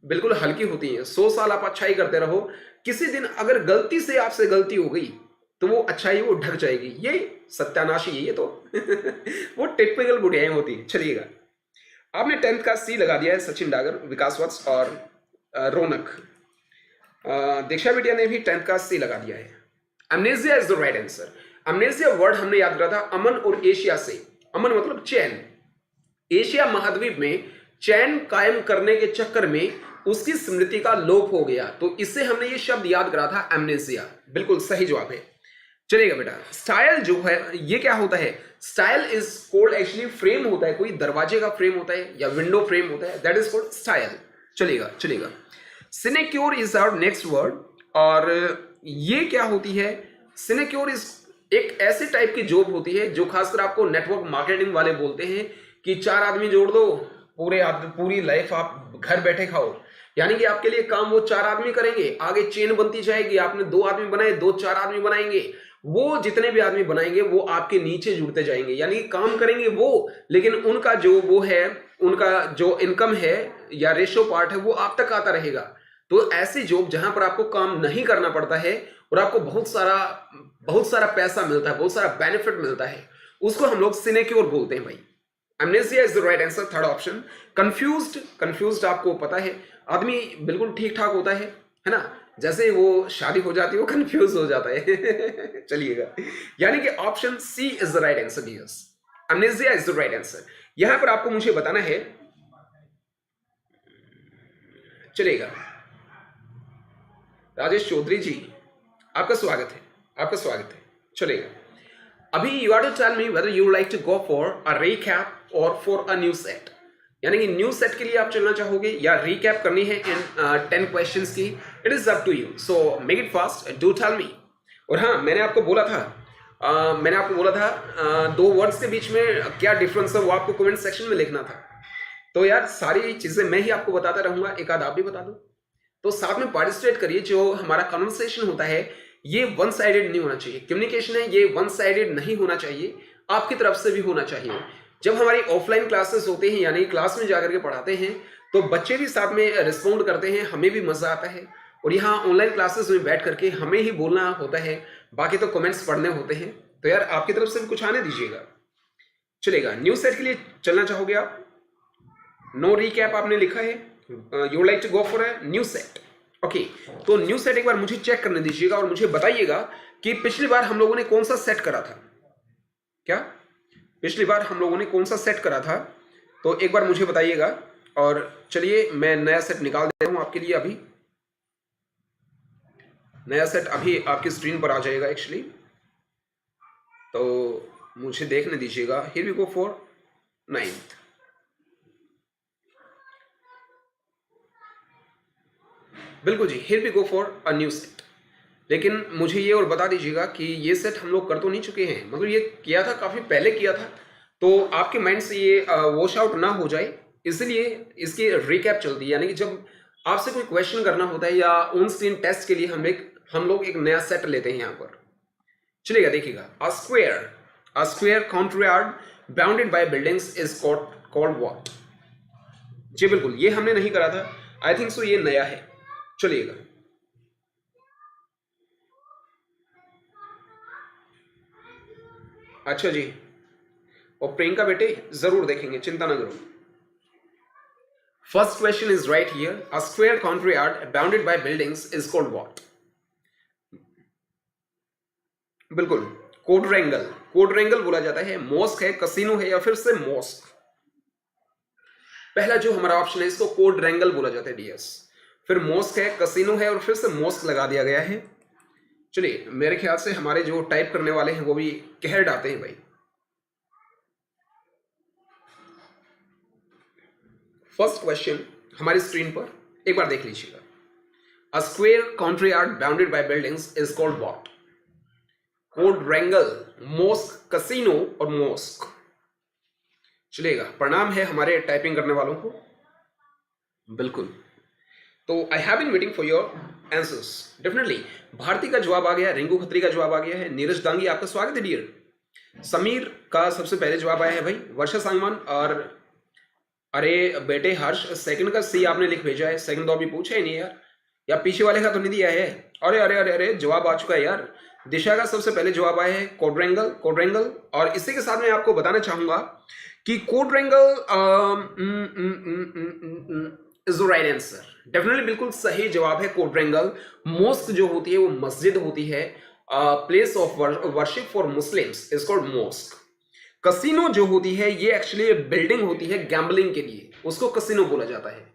बिल्कुल हल्की होती है। 100 साल आप अच्छाई करते रहो, किसी दिन अगर गलती से आपसे गलती हो गई तो वो अच्छाई वो ढक जाएगी। ये सत्यानाशी है ये तो। वो टिपिकल बुढ़ियाएं होती है। चलिएगा, आपने 10th का सी लगा दिया है, सचिन डागर, विकास वत्स और रौनक। दीक्षा बिटिया ने भी 10th का सी लगा दिया है। Amnesia is the right answer. Amnesia word हमने याद करा था अमन और एशिया से। अमन मतलब चैन। एशिया महाद्वीप में चैन कायम करने के चक्कर में उसकी स्मृति का लोप हो गया, तो इससे हमने ये शब्द याद करा था अमनेजिया। बिल्कुल सही जवाब है। चलिएगा बेटा, स्टाइल जो है ये क्या होता है? Style is called, actually frame होता है, कोई दरवाजे का फ्रेम होता है या विंडो फ्रेम होता है, दैट इज कॉल्ड स्टाइल। चलिएगा चलिएगा, sinecure is our next word. और ये क्या होती है? सिनेक्योर इज एक ऐसे टाइप की जॉब होती है जो खासकर आपको नेटवर्क मार्केटिंग वाले बोलते हैं कि 4 आदमी जोड़ दो, पूरी लाइफ आप घर बैठे खाओ। यानी कि आपके लिए काम वो 4 आदमी करेंगे, आगे चेन बनती जाएगी। आपने 2 आदमी बनाए, 2-4 आदमी बनाएंगे, वो जितने भी आदमी बनाएंगे वो आपके नीचे जुड़ते जाएंगे। यानी कि काम करेंगे वो, लेकिन उनका जो वो है, उनका जो इनकम है या रेशो पार्ट है वो आप तक आता रहेगा। तो ऐसी जॉब जहां पर आपको काम नहीं करना पड़ता है और आपको बहुत सारा पैसा मिलता है, बहुत सारा बेनिफिट मिलता है, उसको हम लोग सिनेक्योर बोलते हैं भाई। Amnesia is the right answer, third option. Confused आपको पता है, आदमी बिल्कुल ठीक ठाक होता है ना, जैसे वो शादी हो जाती है वो कंफ्यूज हो जाता है। चलिएगा, यानी कि option C is the right answer. Yes, amnesia is the right answer. यहां पर आपको मुझे बताना है, चलेगा, राजेश चौधरी जी आपका स्वागत है, आपका स्वागत है। चलेगा, अभी you are to tell me whether you like to go for a recap और फॉर अ न्यू सेट। यानी कि न्यू सेट के लिए आप चलना चाहोगे या रीकैप करनी है इन 10 क्वेश्चंस की, it is up to you, so make it fast, do tell me. और हाँ, मैंने आपको बोला था 2 वर्ड्स के बीच में क्या डिफरेंस है वो आपको कमेंट सेक्शन में लिखना था। तो यार सारी चीजें मैं ही आपको बताता रहूंगा, एक आध आप भी बता दो, तो साथ में पार्टिसिपेट करिए। जो हमारा कन्वर्सेशन होता है ये वन साइडेड नहीं होना चाहिए, कम्युनिकेशन है ये वन साइडेड नहीं होना चाहिए, आपकी तरफ से भी होना चाहिए। जब हमारी ऑफलाइन क्लासेस होते हैं, यानी क्लास में जाकर के पढ़ाते हैं, तो बच्चे भी साथ में रिस्पॉन्ड करते हैं, हमें भी मजा आता है। और यहाँ ऑनलाइन क्लासेस में बैठ करके हमें ही बोलना होता है, बाकी तो कमेंट्स पढ़ने होते हैं। तो यार आपकी तरफ से भी कुछ आने दीजिएगा। चलेगा, न्यू सेट के लिए चलना चाहोगे आप? नो रीकैप आपने लिखा है, you like to go for a new set. Okay, तो न्यू सेट एक बार मुझे चेक करने दीजिएगा और मुझे बताइएगा कि पिछली बार हम लोगों ने कौन सा सेट करा था। क्या पिछली बार हम लोगों ने कौन सा सेट करा था? तो एक बार मुझे बताइएगा। और चलिए मैं नया सेट निकाल दे रहा हूं आपके लिए। अभी नया सेट अभी आपकी स्क्रीन पर आ जाएगा एक्चुअली, तो मुझे देखने दीजिएगा। Here we go for 9th। बिल्कुल जी, here we go for a new set. लेकिन मुझे ये और बता दीजिएगा कि ये सेट हम लोग कर तो नहीं चुके हैं, मतलब ये किया था, काफी पहले किया था, तो आपके माइंड से ये वॉश आउट ना हो जाए, इसलिए इसकी रिकैप चलती है। यानी कि जब आपसे कोई क्वेश्चन करना होता है या ऑन स्क्रीन टेस्ट के लिए हम लोग एक नया सेट लेते हैं यहाँ पर। चलिएगा, देखिएगा, a square courtyard bounded by buildings is called what? जी बिल्कुल, ये हमने नहीं करा था, आई थिंक सो ये नया है। चलिएगा, अच्छा जी, और प्रियंका बेटे जरूर देखेंगे, चिंता ना करो। First question is right here, a square courtyard bounded by buildings is called what? बिल्कुल, कोड्रेंगल बोला जाता है। मॉस्क है, कसिनो है, या फिर से मॉस्क? पहला जो हमारा ऑप्शन है इसको कोड्रेंगल बोला जाता है डीएस। फिर मॉस्क है, कसिनो है, और फिर से मॉस्क लगा दिया गया है। चलिए, मेरे ख्याल से हमारे जो टाइप करने वाले हैं वो भी कहर डालते हैं भाई। फर्स्ट क्वेश्चन हमारी स्क्रीन पर एक बार देख लीजिएगा, A square courtyard bounded by buildings is called what? quadrangle, mosque, casino और mosque. चलेगा, प्रणाम है हमारे टाइपिंग करने वालों को. बिल्कुल. तो I have been waiting for your answers. Definitely Bharti का जवाब आ गया, रिंकू खत्री का जवाब आ गया है, नीरज दांगी आपका स्वागत है डियर. समीर का सबसे पहले जवाब आया है भाई, वर्षा सांगवान. और अरे बेटे हर्ष, सेकंड का सी आपने लिख भेजा है, सेकंड तो अभी पूछा ही नहीं यार, या पीछे वाले का तो नहीं दिया है. अरे अरे अरे अरे जवाब आ चुका है यार. दिशा का सबसे पहले जवाब आया है कोड्रेंगल, कोड्रेंगल. और इसी के साथ मैं आपको बताना चाहूंगा कि quadrangle is the right answer. Definitely बिल्कुल सही जवाब है कोड्रेंगल. मोस्क जो होती है वो मस्जिद होती है, place of worship for Muslims is called mosque. Casino जो होती है ये एक्चुअली बिल्डिंग होती है गैम्बलिंग के लिए, उसको कसिनो बोला जाता है.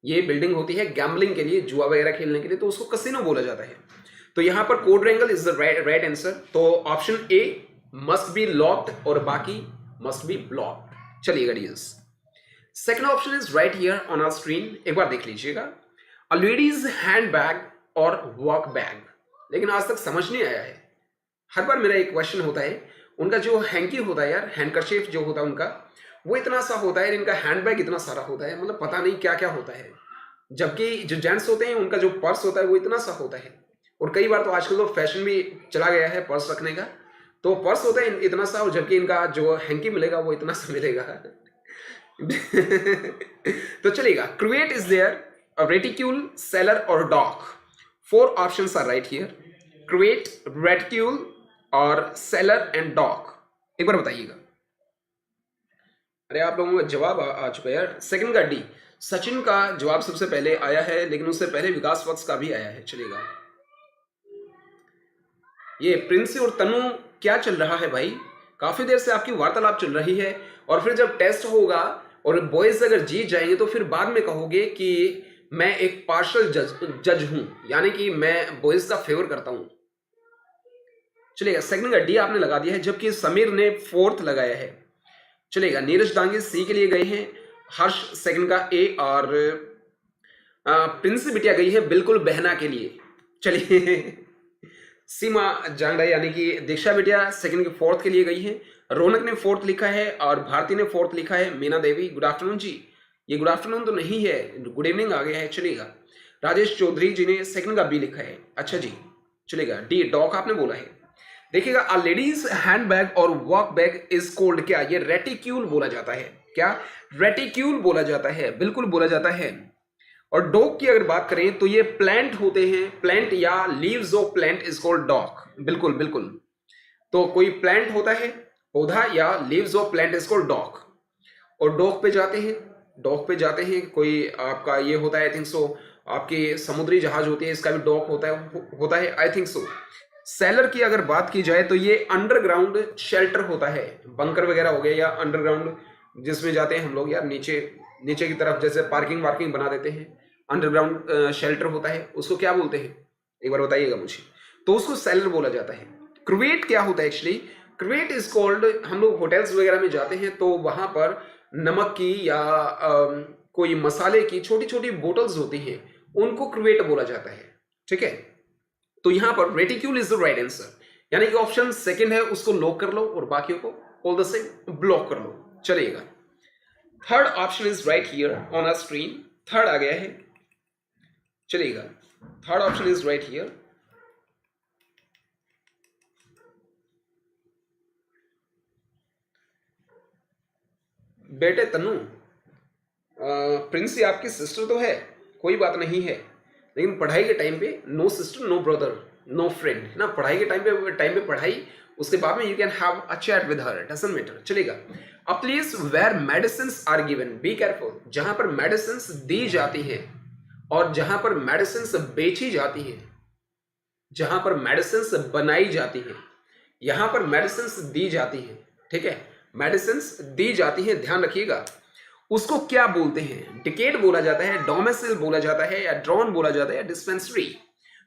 ये बिल्डिंग होती है गैम्बलिंग के लिए, जुआ वगैरह खेलने के लिए, तो उसको कसिनो बोला जाता है. तो यहां पर quadrangle is the right answer. तो option A must be locked और बाकी मस्ट बी ब्लॉक्ड. चलिएगा dears, second option is right here on our screen. एक बार देख लीजिएगा. अ लेडीज हैंड बैग और वॉक बैग. लेकिन आज तक समझ नहीं आया है. हर बार मेरा एक क्वेश्चन होता है, उनका जो हैंकी होता है यार, हैंडकरचीफ जो होता है उनका, वो इतना सा होता है, इनका हैंडबैग इतना सारा होता है, मतलब पता नहीं क्या क्या होता है. जबकि जो जेंट्स होते हैं उनका जो पर्स होता है वो इतना सा होता है. और कई बार तो आजकल तो फैशन भी चला गया है पर्स रखने का, तो पर्स होता है इतना सा, और जबकि इनका जो हैंकी मिलेगा वो इतना सा मिलेगा. तो चलेगा. Create is there, reticule, cellar और dock. 4 options are right here. Create, reticule और सेलर एंड डॉक. एक बार बताइएगा. अरे आप लोगों का जवाब आ चुका है यार. सेकंड का डी, सचिन का जवाब सबसे पहले आया है, लेकिन उससे पहले विकास वत्स का भी आया है. चलेगा. ये प्रिंसी और तनु क्या चल रहा है भाई? काफी देर से आपकी वार्तालाप चल रही है, और फिर जब टेस्ट होगा और बॉयज अगर जीत जाएंगे तो फिर बाद में कहोगे कि मैं एक पार्शल जज हूं, यानी कि मैं बॉयज का फेवर करता हूं. चलेगा. सेकंड का डी आपने लगा दिया है, जबकि समीर ने 4th लगाया है. चलेगा. नीरज डांगे सी के लिए गए हैं, हर्ष सेकंड का ए, और प्रिंस बिटिया गई है बिल्कुल बहना के लिए. चलिए. सीमा जांगड़ा यानी कि दीक्षा बिटिया सेकंड के 4th के लिए गई है. रौनक ने 4th लिखा है और भारती ने 4th लिखा है. मीना देवी गुड आफ्टरनून जी. ये गुड आफ्टरनून तो नहीं है, गुड इवनिंग आ गया है. चलेगा. राजेश चौधरी जी ने सेकंड का बी लिखा है. अच्छा जी. चलेगा. डी डॉक आपने बोला है. देखिएगा, अ लेडीज हैंड बैग और वॉक बैग इज कोल्ड क्या? ये रेटिक्यूल बोला जाता है. क्या? रेटिक्यूल बोला जाता है, बिल्कुल बोला जाता है. और डॉग की अगर बात करें तो ये प्लांट होते हैं, प्लांट या leaves of plant is called dog. बिल्कुल बिल्कुल. तो कोई प्लांट होता है, पौधा, या leaves of plant is called dog. और डॉग पे जाते हैं, डॉग पे जाते हैं. कोई आपका ये होता है, आई थिंक सो, आपकी समुद्री जहाज होती है, इसका भी डॉग होता है आई थिंक सो. सेलर की अगर बात की जाए तो ये अंडरग्राउंड शेल्टर होता है, बंकर वगैरह हो गया, या अंडरग्राउंड जिसमें जाते हैं हम लोग यार, नीचे की तरफ, जैसे पार्किंग वार्किंग बना देते हैं, अंडरग्राउंड शेल्टर होता है, उसको क्या बोलते हैं एक बार बताइएगा मुझे. तो उसको सेलर बोला जाता है. क्रिएट क्या होता है एक्चुअली? क्रिएट इज कॉल्ड, हम लोग होटल्स वगैरह में जाते हैं तो वहां पर नमक की या कोई मसाले की छोटी छोटी बोटल्स होती हैं, उनको क्रिएट बोला जाता है. ठीक है. तो यहां पर रेटिक्यूल इज द राइट आंसर, यानी कि ऑप्शन सेकंड है उसको लॉक कर लो और बाकियों को ऑल द सेम ब्लॉक कर लो. चलिएगा. Third option is right here on our screen. Third आ गया है. चलिएगा. Third option is right here. बेटे तनु, प्रिंसी आपकी सिस्टर तो है, कोई बात नहीं है, लेकिन पढ़ाई के टाइम पे no sister no brother no friend ना. पढ़ाई के टाइम पे पढ़ाई, उसके बाद में you can have a chat with her, doesn't matter. चलेगा. A place where medicines are given, be careful. जहां पर मेडिसिन्स दी जाती हैं और जहां पर मेडिसिन्स बेची जाती हैं, जहां पर मेडिसिन्स बनाई जाती हैं, यहां पर मेडिसिन्स दी जाती हैं. ठीक है. मेडिसिन्स दी जाती हैं, ध्यान रखिएगा. उसको क्या बोलते हैं? डिकेट बोला जाता है, डोमिसाइल बोला जाता है, या ड्रॉन बोला जाता है, या डिस्पेंसरी.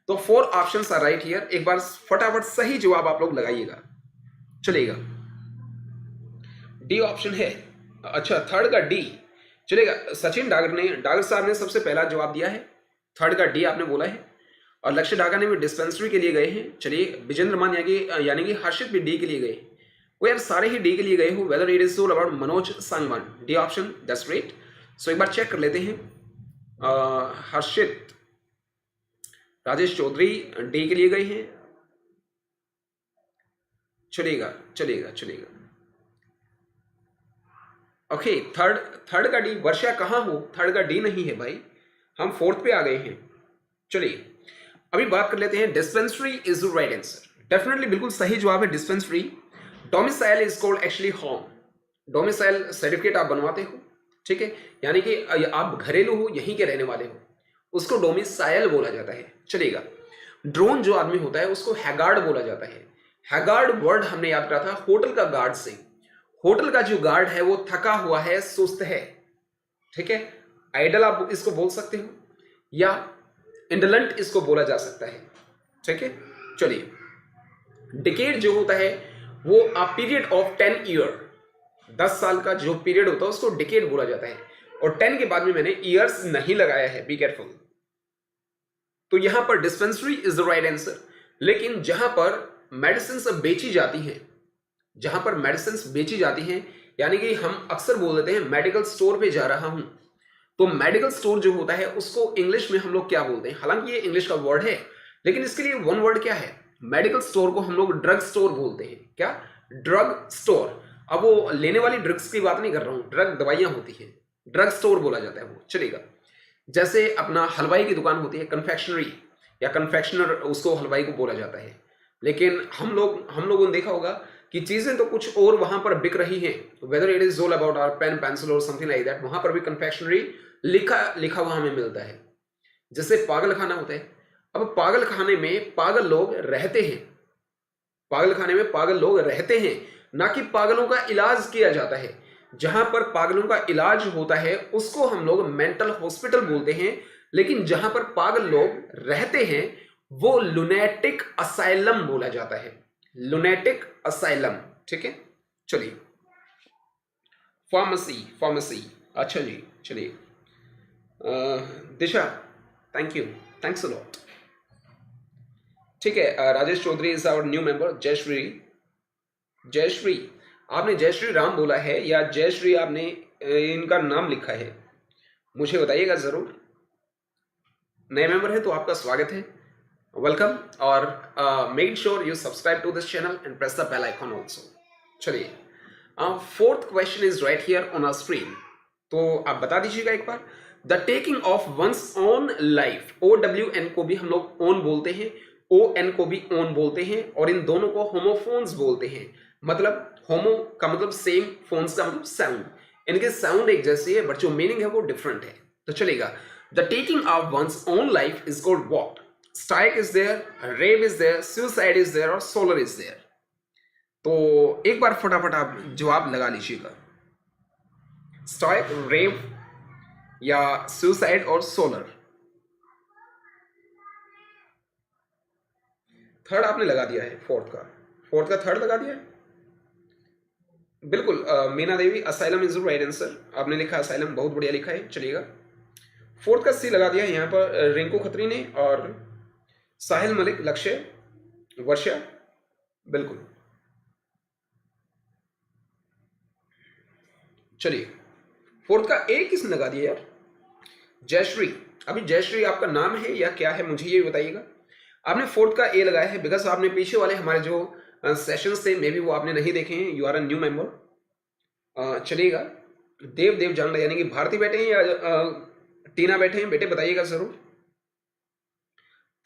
तो 4 ऑप्शंस आर राइट हियर. एक बार फटाफट सही जवाब आप लोग लगाइएगा. चलेगा. डी ऑप्शन है. अच्छा, थर्ड का डी. चलेगा. सचिन डागर साहब ने सबसे पहला जवाब दिया है. थर्ड का डी आपने बोला है। और लक्ष्य ढाकाने में डिस्पेंसरी के लिए गए हैं। चलिए विजेंद्र मान यानी कि हर्षित भी डी के लिए गए। वो यार सारे ही डी के लिए गए हो। Whether it is all about Manoj Sangwan, D option, that's great. So एक बार चेक कर लेते हैं। हर्षित राजेश चौधरी डी के लिए गए हैं। चलेगा चलेगा चलेगा। ओके, थर्ड का डी। वर्षा कहाँ हो? थर्ड का डी नहीं है भाई, हम फोर्थ पे आ गए हैं। चलिए अभी बात कर लेते हैं। Dispensary is the right answer. Definitely बिल्कुल सही जवाब है dispensary. Domicile is called actually home. Domicile certificate आप बनवाते हो, ठीक है, यानी कि आप घरेलू हो, यहीं के रहने वाले हो, उसको डोमिसाइल बोला जाता है। चलेगा। ड्रोन जो आदमी होता है उसको हैगार्ड बोला जाता है। हैगार्ड वर्ड हमने याद करा था होटल का गार्ड से। होटल का जो गार्ड है वो थका हुआ है, सुस्त है, ठीक है। आइडल आप इसको बोल सकते हो, या इंडोलेंट इसको बोला जा सकता है, ठीक है। चलिए, डिकेड जो होता है वो अ पीरियड ऑफ 10 ईयर, 10 साल का जो पीरियड होता है उसको डिकेड बोला जाता है। और 10 के बाद में मैंने ईयर्स नहीं लगाया है, बी केयरफुल। तो यहां पर dispensary is the right answer. लेकिन जहां पर मेडिसिन बेची जाती हैं, जहां पर मेडिसिन बेची जाती हैं, यानी कि हम अक्सर बोल देते हैं मेडिकल स्टोर पे जा रहा हूं, तो मेडिकल स्टोर जो होता है उसको इंग्लिश में हम लोग क्या बोलते हैं? हालांकि ये इंग्लिश का वर्ड है, लेकिन इसके लिए वन वर्ड क्या है? मेडिकल स्टोर को हम लोग ड्रग स्टोर बोलते हैं। क्या? Drug store. अब वो लेने वाली ड्रग्स की बात नहीं कर रहा हूं, ड्रग दवाइयां होती हैं, ड्रग स्टोर बोला जाता है वो। चलेगा। जैसे अपना हलवाई की दुकान होती है, कन्फेक्शनरी या कन्फेक्शनर, उसको हलवाई को बोला जाता है। लेकिन हम लोगों ने देखा होगा कि चीजें तो कुछ और वहां पर बिक रही हैं। Whether it is all about our pen, pencil और समथिंग लाइक दैट, वहां पर भी कन्फेक्शनरी लिखा हुआ हमें मिलता है। जैसे पागल खाना होता है। अब पागल खाने में पागल लोग रहते हैं, पागल खाने में पागल लोग रहते हैं, ना कि पागलों का इलाज किया जाता है। जहां पर पागलों का इलाज होता है उसको हम लोग मेंटल हॉस्पिटल बोलते हैं, लेकिन जहां पर पागल लोग रहते हैं वो लुनेटिक असाइलम बोला जाता है। लुनेटिक असाइलम, ठीक है। चलिए, फार्मेसी। अच्छा जी, चलिए। Disha, thank you, thanks a lot. ठीक है, Rajesh Chaudhary is our new member. Jayshree, आपने जयश्री राम बोला है या जयश्री आपने इनका नाम लिखा है, मुझे बताइएगा जरूर। नए मेंबर है तो आपका स्वागत है, वेलकम। और make sure you subscribe to this channel and press the bell icon also. चलिए, fourth question is right here on our screen. तो आप बता दीजिएगा एक बार। The taking of once own life, OWN को भी हम लोग ओन बोलते हैं, ON को भी ओन बोलते हैं, और इन दोनों को होमोफोन्स बोलते हैं। मतलब होमो का मतलब सेम, फोन्स का मतलब साउंड। इनके साउंड एक जैसी है बट जो मीनिंग है वो डिफरेंट है। तो चलेगा। The taking of once own life is called what? Strike is there, rave is there, suicide is there और सोलर इज देयर। तो एक बार फटाफट आप जवाब लगा लीजिएगा। स्ट्राइक, रेव या सुसाइड और सोलर। थर्ड आपने लगा दिया है, फोर्थ का थर्ड लगा दिया है। बिल्कुल, Meena Devi, asylum is the right answer. आपने लिखा असाइलम, बहुत बढ़िया लिखा है। चलिएगा, फोर्थ का सी लगा दिया है यहाँ पर रिंकू खत्री ने, और साहिल मलिक, लक्ष्य, वर्षा, बिल्कुल। चलिए, फोर्थ का ए किसने लगा दिया यार? जयश्री। अभी जयश्री आपका नाम है या क्या है, मुझे ये बताइएगा। आपने फोर्थ का ए लगाया है बिकॉज आपने पीछे वाले हमारे जो सेशंस थे मे बी वो आपने नहीं देखे हैं, you are a new member. चलिएगा। देव जान, यानी कि भारती बैठे हैं या टीना बैठे हैं, बेटे बताइएगा जरूर।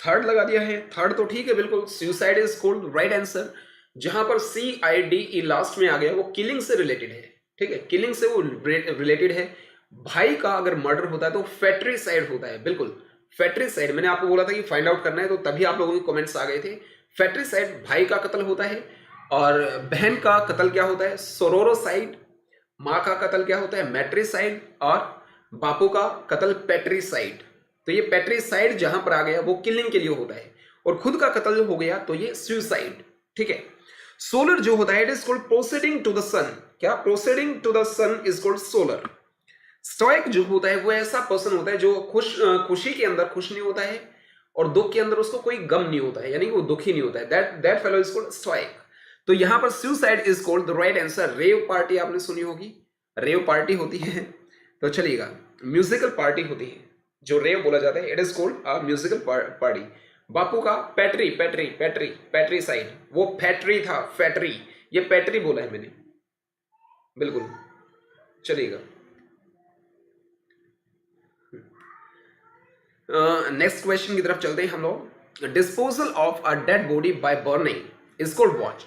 थर्ड लगा दिया है, थर्ड तो ठीक है, बिल्कुल। Suicide is called right answer. जहां पर CIDE लास्ट में आ गया वो किलिंग से रिलेटेड है, ठीक है, किलिंग से वो रिलेटेड है। भाई का अगर मर्डर होता है तो फैट्रिसाइड होता है, बिल्कुल फैट्रिसाइड। मैंने आपको बोला था कि फाइंड आउट करना है, तो तभी आप लोगों के कमेंट्स आ गए थे। फैट्रिसाइड भाई का कत्ल होता है, और बहन का कत्ल क्या होता है? सोरोरोसाइड। माँ का कत्ल क्या होता है? मैट्रिसाइड। और बापू का कत्ल पेट्रिसाइड। तो ये पेट्रिसाइड जहां पर आ गया वो किलिंग के लिए होता है, और खुद का कत्ल हो गया तो ये सुसाइड, ठीक है। सोलर जो होता है it is called proceeding to the sun. क्या? Proceeding to the sun is called solar. Stoic जो होता है वो ऐसा पर्सन होता है जो खुशी के अंदर खुश नहीं होता है और दुख के अंदर उसको कोई गम नहीं होता है, यानी कि वो दुखी नहीं होता है। That fellow is called stoic. तो यहां पर suicide is called the right answer. Rave party आपने सुनी होगी, रेव पार्टी होती है। तो चलिएगा, म्यूजिकल पार्टी होती है जो रेव बोला जाता है, it is called a musical party. बापू का patri patri patri patricide, वो फैक्ट्री था, फैक्ट्री, ये पैट्री बोला है मैंने, बिल्कुल। चलिएगा, नेक्स्ट क्वेश्चन की तरफ चलते हैं हम लोग। Disposal of a dead body by burning is called what?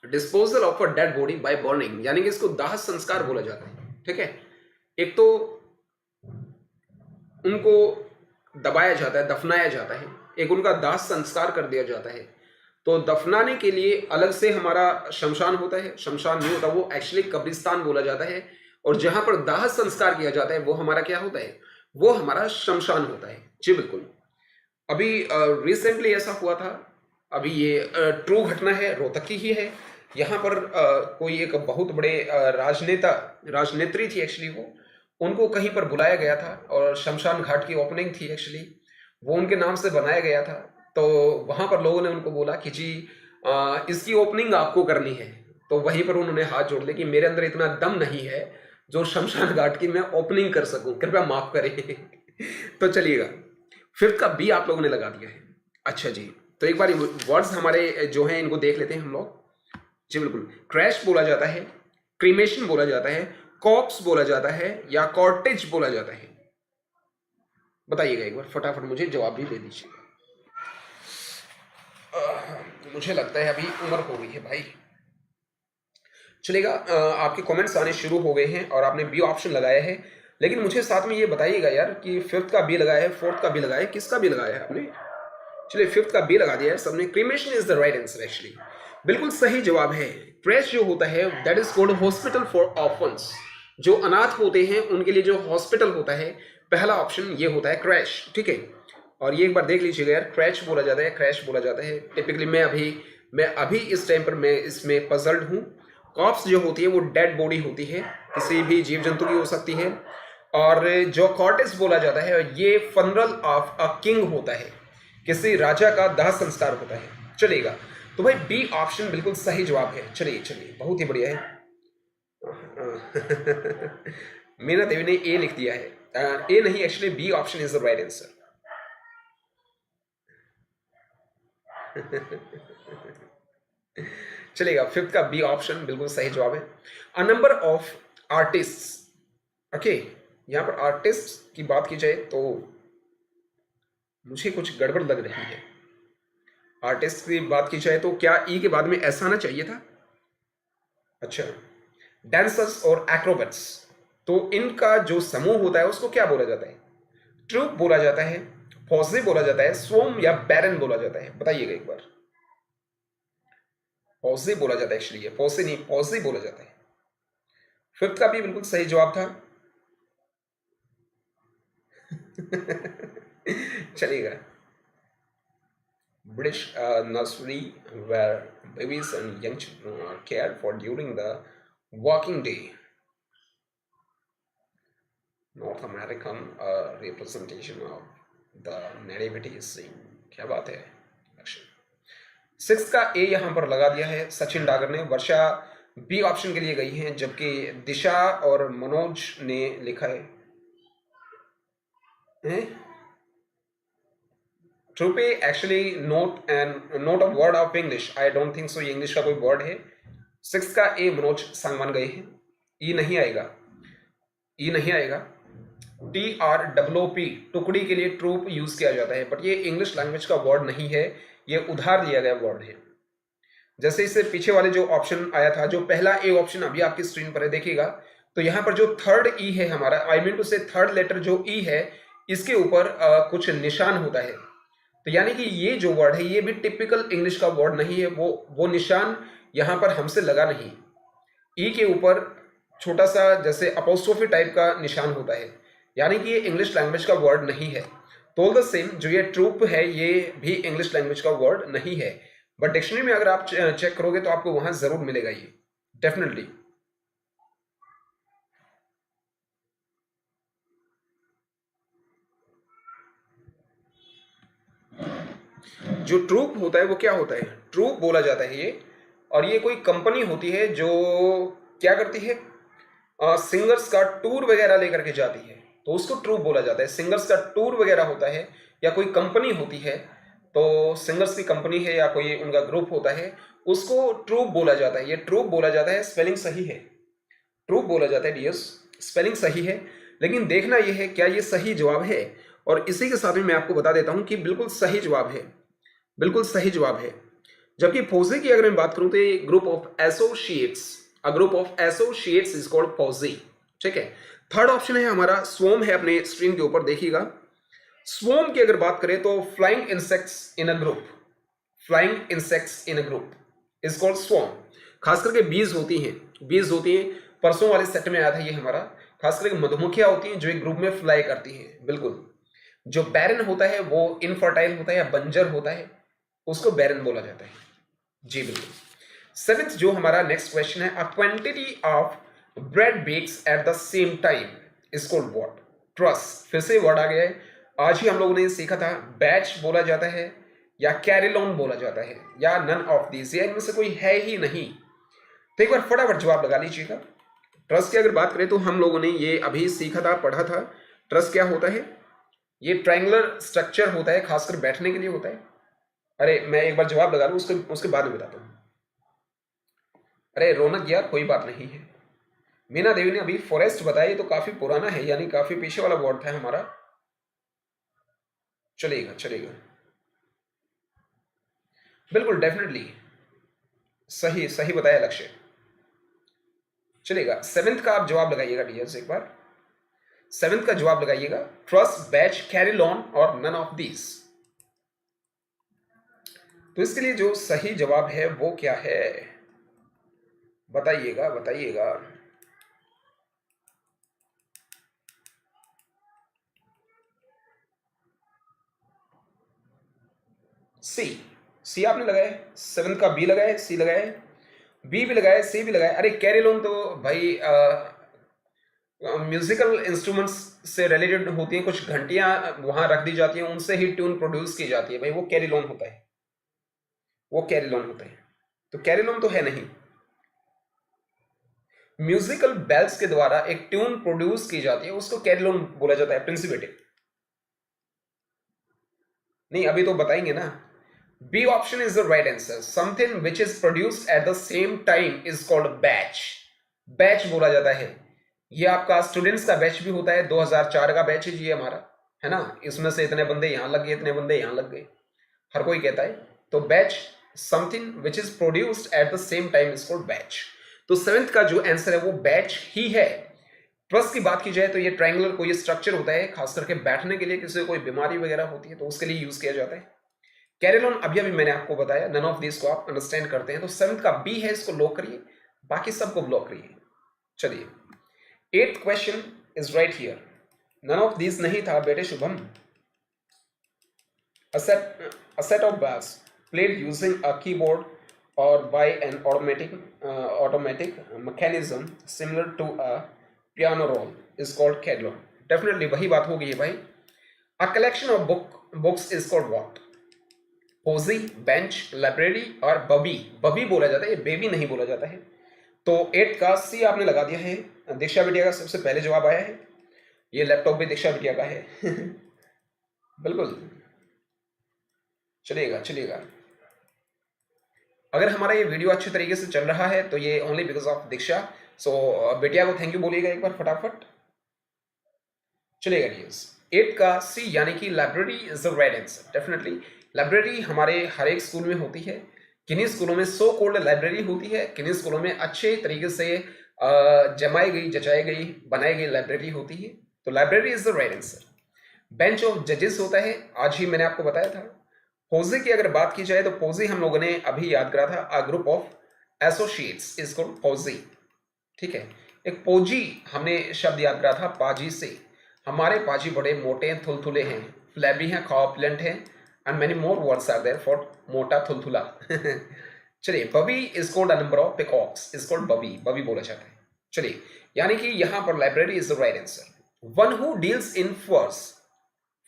Disposal of a dead body by burning, यानी कि इसको दाह संस्कार बोला जाता है। ठीक है, एक तो उनको दबाया जाता है, दफनाया जाता है, एक उनका दाह संस्कार कर दिया जाता है। तो दफनाने के लिए अलग से हमारा शमशान होता है, शमशान नहीं होता, वो एक्चुअली कब्रिस्तान बोला जाता है। और जहां पर दाह संस्कार किया जाता है वो हमारा क्या होता है? वो हमारा शमशान होता है। जी बिल्कुल। अभी रिसेंटली ऐसा हुआ था, अभी ये ट्रू घटना है, रोहतक की ही है। यहाँ पर कोई एक बहुत बड़े राजनेत्री थी एक्चुअली, वो उनको कहीं पर बुलाया गया था और शमशान घाट की ओपनिंग थी एक्चुअली, वो उनके नाम से बनाया गया था। तो वहां पर लोगों ने उनको बोला कि जी इसकी ओपनिंग आपको करनी है। तो वहीं पर उन्होंने हाथ जोड़ लिया कि मेरे अंदर इतना दम नहीं है जो शमशान घाट की मैं ओपनिंग कर सकूं, कृपया माफ करें। तो चलिएगा, फिफ्थ का बी आप लोगों ने लगा दिया है। अच्छा जी, तो एक बार वर्ड्स हमारे जो हैं इनको देख लेते हैं हम लोग। जी बिल्कुल, क्रैश बोला जाता है, क्रीमेशन बोला जाता है, कॉप्स बोला जाता है, या कॉर्टेज बोला जाता है? बताइएगा एक बार, फटाफट मुझे जवाब भी दे दीजिएगा। मुझे लगता है अभी उम्र हो गई है भाई। चलेगा, आपके कमेंट्स आने शुरू हो गए हैं और आपने बी ऑप्शन लगाया है, लेकिन मुझे साथ में ये बताइएगा यार कि फिफ्थ का बी लगाया है, फोर्थ का बी लगाया है, किसका बी लगाया है आपने? चलिए, फिफ्थ का बी लगा दिया है सबने। Cremation is the right answer actually, बिल्कुल सही जवाब है। क्रैश जो होता है that is called hospital for orphans, जो अनाथ होते हैं उनके लिए जो हॉस्पिटल होता है, पहला ऑप्शन ये होता है क्रैश। ठीक है, और ये एक बार देख लीजिएगा यार, क्रैश बोला जाता है, क्रैश बोला जाता है। टिपिकली मैं अभी इस टाइम पर मैं इसमें पजल्ड हूँ। कॉप्स जो होती है वो डेड बॉडी होती है, किसी भी जीव जंतु की हो सकती है। और जो कॉर्टेज बोला जाता है ये फनरल ऑफ अ किंग होता है, किसी राजा का दाह संस्कार होता है। चलेगा, तो भाई बी ऑप्शन बिल्कुल सही जवाब है। चलिए चलिए, बहुत ही बढ़िया है। मीना देवी ने ए लिख दिया है, ए नहीं, actually B option is the right answer. चलेगा, फिफ्थ का बी ऑप्शन बिल्कुल सही जवाब है। A number of artist. Okay, यहां पर आर्टिस्ट की बात की जाए तो मुझे कुछ गड़बड़ लग रही है। आर्टिस्ट की बात की जाए तो क्या ई के बाद में ऐसा आना चाहिए था? अच्छा, डांसर्स और एक्रोबेट्स, तो इनका जो समूह होता है उसको क्या बोला जाता है? ट्रूप बोला जाता है, पॉजिटिव बोला जाता है, स्वम या बैरन बोला जाता है? बताइएगा एक बार। पॉजिटिव बोला जाता है एक्चुअली, ये पॉजिटिव नहीं, पॉजिटिव बोला जाता है। फिफ्थ का भी बिल्कुल सही जवाब था। चलिएगा, British nursery where babies and young children are cared for during the working day. North American representation of the nativity scene. क्या बात है अक्षय। सिक्स का ए यहां पर लगा दिया है सचिन डागर ने। वर्षा बी ऑप्शन के लिए गई हैं, जबकि दिशा और मनोज ने लिखा है troupe actually not a word of English, I don't think so ये इंग्लिश का कोई वर्ड है। सिक्स का ए मनोज सांगवान गए हैं। ई नहीं आएगा, ई नहीं आएगा। TROOP, टुकड़ी के लिए ट्रूप यूज किया जाता है, बट ये इंग्लिश लैंग्वेज का वर्ड नहीं है, ये उधार दिया गया वर्ड है। जैसे इससे पीछे वाले जो ऑप्शन आया था, जो पहला ए ऑप्शन अभी आपकी स्क्रीन पर है देखिएगा, तो यहाँ पर जो थर्ड ई है हमारा, आई मीन टू से थर्ड लेटर जो ई है, इसके ऊपर कुछ निशान होता है। तो यानी कि ये जो वर्ड है ये भी टिपिकल इंग्लिश का वर्ड नहीं है, वो निशान यहाँ पर हमसे लगा नहीं। ई के ऊपर छोटा सा जैसे अपोस्ट्रोफी टाइप का निशान होता है, यानी कि ये इंग्लिश लैंग्वेज का वर्ड नहीं है। तो ऑल द सेम, जो ये ट्रूप है ये भी इंग्लिश लैंग्वेज का वर्ड नहीं है, बट डिक्शनरी में अगर आप चेक करोगे तो आपको वहां जरूर मिलेगा ये, डेफिनेटली। जो ट्रूप होता है वो क्या होता है, ट्रूप बोला जाता है ये। और ये कोई कंपनी होती है जो क्या करती है, सिंगर्स का टूर वगैरह लेकर के जाती है, तो उसको ट्रूप बोला जाता है। सिंगर्स का टूर वगैरह होता है या कोई कंपनी होती है, तो सिंगर्स की कंपनी है या कोई उनका ग्रुप होता है, उसको ट्रूप बोला जाता है। ये ट्रूप बोला जाता है, स्पेलिंग सही है, ट्रूप बोला जाता है डियर्स, स्पेलिंग सही है। लेकिन देखना यह है क्या ये सही जवाब है। और इसी के साथ में मैं आपको बता देता हूं कि बिल्कुल सही जवाब है, बिल्कुल सही जवाब है। जबकि फौजी की अगर मैं बात करूं तो ये group of associates, a group of associates is called फौजी। ठीक है। थर्ड ऑप्शन है हमारा स्वॉर्म है अपने स्क्रीन के ऊपर देखिएगा। स्वॉर्म की अगर बात करें तो flying insects in a group, flying insects in a group is called swarm. खास करके बीज होती हैं, बीज होती हैं, परसों वाले सेट में आया था ये हमारा। खास करके मधुमक्खियां होती हैं जो एक ग्रुप में फ्लाई करती हैं, बिल्कुल। जो बैरन होता है वो इनफर्टाइल होता है या बंजर होता है, उसको बैरन बोला जाता है। जी बिल्कुल। सेवेंथ जो हमारा नेक्स्ट क्वेश्चन है, a quantity of bread bakes at the same time is called what. Trust, फिर से वर्ड आ गया है। आज ही हम लोगों ने सीखा था, बैच बोला जाता है या कैरिलॉन बोला जाता है या नन ऑफ दीज, या इनमें से कोई है ही नहीं। तो एक बार फटाफट जवाब लगा लीजिएगा। ट्रस्ट की अगर बात करें तो हम लोगों ने ये अभी सीखा था, पढ़ा था। ट्रस्ट क्या होता है, ये ट्रायंगुलर स्ट्रक्चर होता है, खासकर बैठने के लिए होता है। अरे मैं एक बार जवाब लगा लूं, उसके बाद में बताता हूं। अरे रौनक यार कोई बात नहीं है। मीना देवी ने अभी फॉरेस्ट बताया, तो काफी पुराना है, यानी काफी पीछे वाला वर्ड था हमारा। चलेगा चलेगा, बिल्कुल डेफिनेटली सही सही बताया लक्ष्य। चलेगा, सेवेंथ का आप जवाब लगाइएगा डियर्स एक बार। सेवेंथ का जवाब लगाइएगा, ट्रस्ट, बैच, कैरिलॉन और नन ऑफ दीज। तो इसके लिए जो सही जवाब है वो क्या है, बताइएगा बताइएगा। सी, सी आपने लगाया, सेवेंथ का बी लगाया, सी लगाया, बी भी लगाया, सी भी लगाया। अरे कैरिलॉन तो भाई म्यूजिकल इंस्ट्रूमेंट्स से रिलेटेड होती हैं, कुछ घंटियां वहां रख दी जाती हैं, उनसे ही ट्यून प्रोड्यूस की जाती है भाई, वो कैरिलॉन होता है, वो कैरिलॉन होता है। तो कैरिलॉन तो है नहीं। म्यूजिकल बेल्स के द्वारा एक ट्यून प्रोड्यूस की जाती है, उसको कैरिलॉन बोला जाता है, प्रिंसिपेटिव। नहीं अभी तो बताएंगे ना। B option is the right answer, something which is produced at the same time is called batch. Batch बोला जाता है। ये आपका स्टूडेंट्स का बैच भी होता है, 2004 का बैच है जी हमारा, है ना। इसमें से इतने बंदे यहां लग गए, इतने बंदे यहां लग गए, हर कोई कहता है। तो batch, something which is produced at the same time is called batch. तो सेवेंथ का जो आंसर है वो बैच ही है। ट्रस्ट की बात की जाए तो ये ट्रायंगुलर कोई स्ट्रक्चर होता है, खास करके बैठने के लिए, किसी को कोई बीमारी वगैरह होती है तो उसके लिए यूज किया जाता है। कैरिलॉन अभी अभी मैंने आपको बताया, नन ऑफ दिस को आप अंडरस्टैंड करते हैं। तो सेवेंथ का बी है, इसको लॉक करिए, बाकी सबको ब्लॉक करिए। चलिए, eighth question is right here, none of this नहीं था बेटे Shubham. A set of bells played using a keyboard or by an automatic mechanism similar to a piano roll is called carillon. Definitely वही बात होगी भाई। A collection of books is called what? Posy, bench, library और बबी। Bevy बोला जाता है, ये बेबी नहीं बोला जाता है। तो 8 का सी आपने लगा दिया है। दीक्षा बिटिया का सबसे पहले जवाब आया है। ये लैपटॉप भी दीक्षा बिटिया का है बिल्कुल, चलिएगा चलिएगा। अगर हमारा ये वीडियो अच्छे तरीके से चल रहा है तो ये ओनली बिकॉज ऑफ दीक्षा। सो बेटिया को थैंक यू बोलिएगा एक बार फटाफट। चलिएगा डियर्स, 8 का सी यानी कि library is the right answer. Definitely library हमारे हर एक स्कूल में होती है। किन्हीं स्कूलों में सो कॉल्ड लाइब्रेरी होती है, किन्हीं स्कूलों में अच्छे तरीके से जमाई गई, जचाई गई, बनाई गई लाइब्रेरी होती है। तो library is the right answer. Bench of जजेस होता है, आज ही मैंने आपको बताया था। फौजी की अगर बात की जाए तो फौजी हम लोगों ने अभी याद करा था, a group of associates is called फौजी। ठीक है, एक पोजी हमने शब्द याद करा था पाजी से। हमारे पाजी बड़े मोटे थुलथुले हैं, फ्लैबी हैं, कॉर्पुलेंट हैं, and many more words are there for mota thulthula चलिए, bevy is called a number of peacocks is called bevy, bevy बोला जाता है। चलिए, यानी कि यहां पर library is the right answer. One who deals in फर्स,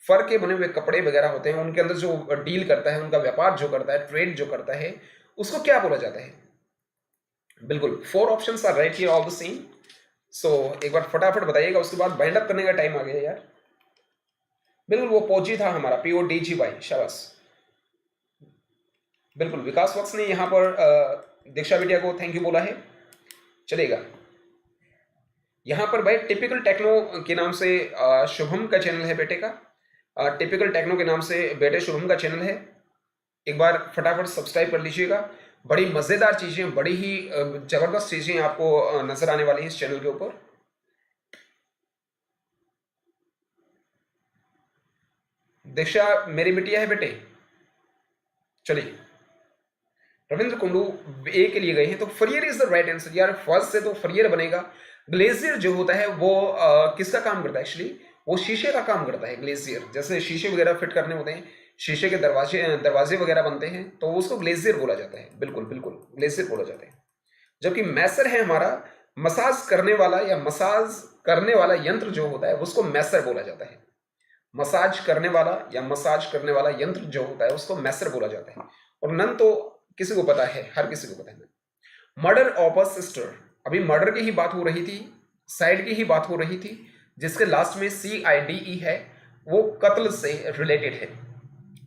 फर के बने हुए कपड़े वगैरह होते हैं, उनके अंदर जो डील करता है, उनका व्यापार जो करता है, ट्रेड जो करता है, उसको क्या बोला जाता है? बिल्कुल, 4 options are right here all the same. So एक बार फटाफट बताइएगा, उसके बाद बाइंड अप करने का टाइम आ गया यार। बिल्कुल, वो पोजी था हमारा, PODGY, शाबाश। बिल्कुल, विकास वक्स ने यहाँ पर दीक्षा बिटिया को थैंक यू बोला है, चलेगा। यहाँ पर भाई टिपिकल टेक्नो के नाम से शुभम का चैनल है बेटे का, टिपिकल टेक्नो के नाम से बेटे शुभम का चैनल है, एक बार फटाफट सब्सक्राइब कर लीजिएगा। बड़ी मज़ेदार चीज़ें, बड़ी ही ज़बरदस्त चीज़ें आपको नज़र आने वाली हैं इस चैनल के ऊपर। दीक्षा मेरी बिटिया है बेटे, चलिए। रविंद्र कुंडू ए के लिए गए हैं, तो Fourier is the right answer यार, फर्स्ट से तो फरियर बनेगा। ग्लेजियर जो होता है वो किसका काम करता है? एक्चुअली वो शीशे का काम करता है। ग्लेजियर जैसे शीशे वगैरह फिट करने होते हैं, शीशे के दरवाजे वगैरह बनते हैं, तो उसको ग्लेजियर बोला जाता है। बिल्कुल बिल्कुल, ग्लेजियर बोला जाता है। जबकि मैसर है हमारा, मसाज करने वाला या मसाज करने वाला यंत्र जो होता है उसको मैसर बोला जाता है। मसाज करने वाला या मसाज करने वाला यंत्र जो होता है उसको मैसर बोला जाता है। और नन तो किसी को पता है, हर किसी को पता है। मर्डर ऑफ अ सिस्टर, अभी मर्डर की ही बात हो रही थी, साइड की ही बात हो रही थी, जिसके लास्ट में CIDE है, वो कत्ल से रिलेटेड है।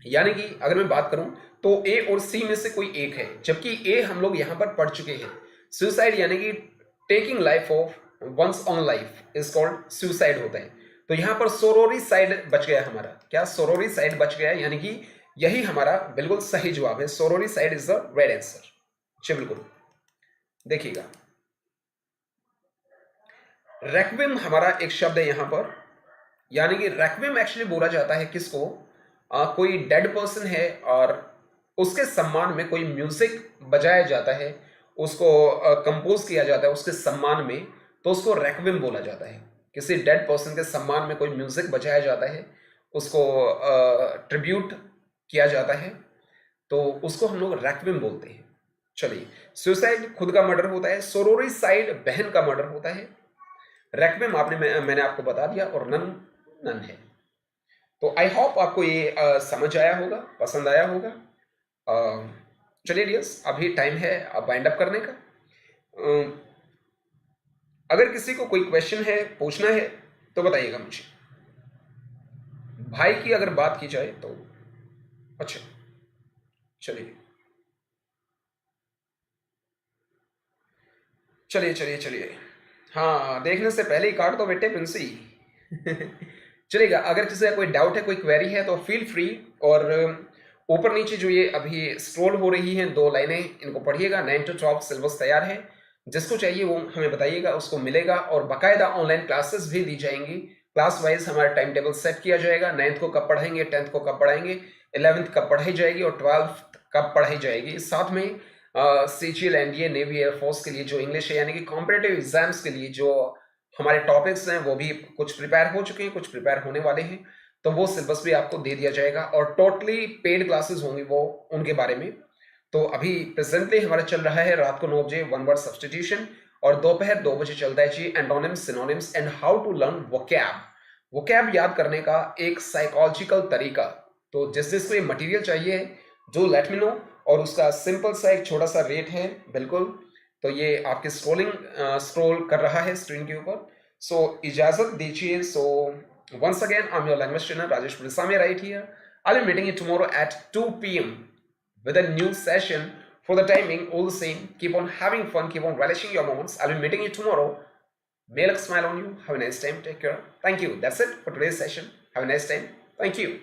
यानी कि अगर मैं बात करूं तो A और C में से कोई एक है, जबकि A हम लोग यहां पर पढ़ चुके हैं। सुसाइड यानी कि taking life of one's own life is called suicide होता है। तो यहां पर सोरोरी साइड बच गया हमारा, क्या सोरोरी साइड बच गया, यानी कि यही हमारा बिल्कुल सही जवाब है। Sororicide is the right answer. चलिए बिल्कुल देखिएगा, रेक्विम हमारा एक शब्द है यहां पर, यानी कि रेक्विम एक्चुअली बोला जाता है किसको? कोई डेड पर्सन है और उसके सम्मान में कोई म्यूजिक बजाया जाता है, उसको कंपोज किया जाता है उसके सम्मान में, तो उसको रेक्विम बोला जाता है। किसी डेड पर्सन के सम्मान में कोई म्यूजिक बजाया जाता है, उसको ट्रिब्यूट किया जाता है, तो उसको हम लोग रेक्विम बोलते हैं। चलिए, सुसाइड खुद का मर्डर होता है, सोरोरिसाइड बहन का मर्डर होता है, रेक्विम मैंने आपको बता दिया, और नन नन है। तो आई होप आपको ये समझ आया होगा, पसंद आया होगा। चलिए डियर्स, अभी टाइम है अब बाइंड अप करने का। अगर किसी को कोई क्वेश्चन है, पूछना है, तो बताइएगा मुझे। भाई की अगर बात की जाए तो अच्छा, चलिए चलिए चलिए चलिए, हाँ देखने से पहले ही काट दो बेटे प्रिंसी। चलेगा, अगर किसी का कोई डाउट है, कोई क्वेरी है, तो फील फ्री। और ऊपर नीचे जो ये अभी स्क्रॉल हो रही हैं 2 लाइनें, इनको पढ़िएगा। 9 to 12 सिलेबस तैयार है, जिसको चाहिए वो हमें बताइएगा, उसको मिलेगा। और बाकायदा ऑनलाइन क्लासेस भी दी जाएंगी, क्लास वाइज हमारा टाइम टेबल सेट किया जाएगा। 9th को कब पढ़ाएंगे, 10th को कब पढ़ाएंगे, 11th कब पढ़ाई जाएगी और 12th कब पढ़ाई जाएगी। साथ में CGL NDA नेवी एयरफोर्स के लिए जो इंग्लिश है, यानी कि कॉम्पिटेटिव एग्जाम्स के लिए जो हमारे टॉपिक्स हैं, वो भी कुछ प्रिपेयर हो चुके हैं, कुछ प्रिपेयर होने वाले हैं, तो वो सिलेबस भी आपको दे दिया जाएगा। और टोटली पेड क्लासेस होंगी वो, उनके बारे में। तो अभी प्रेजेंटली हमारा चल रहा है रात को 9 बजे वन वर्ड सब्सटीट्यूशन, और दोपहर 2 बजे चलता है जी antonyms, synonyms and how to learn vocab. Vocab याद करने का एक साइकोलॉजिकल तरीका। तो जिस जिसको ये मटेरियल चाहिए, जो लेट मी नो, और उसका सिंपल सा एक छोटा सा रेट है बिल्कुल। तो ये आपके स्क्रॉल कर रहा है स्क्रीन के ऊपर। सो इजाजत दीजिए। सो once again, I'm your language trainer Rajesh Pulisame right here. I'll be meeting you tomorrow at 2 p.m. with a new session. For the timing, all the same, keep on having fun, keep on relishing your moments. I'll be meeting you tomorrow. May luck smile on you. Have a nice time. Take care. Thank you. That's it for today's session. Have a nice time. Thank you.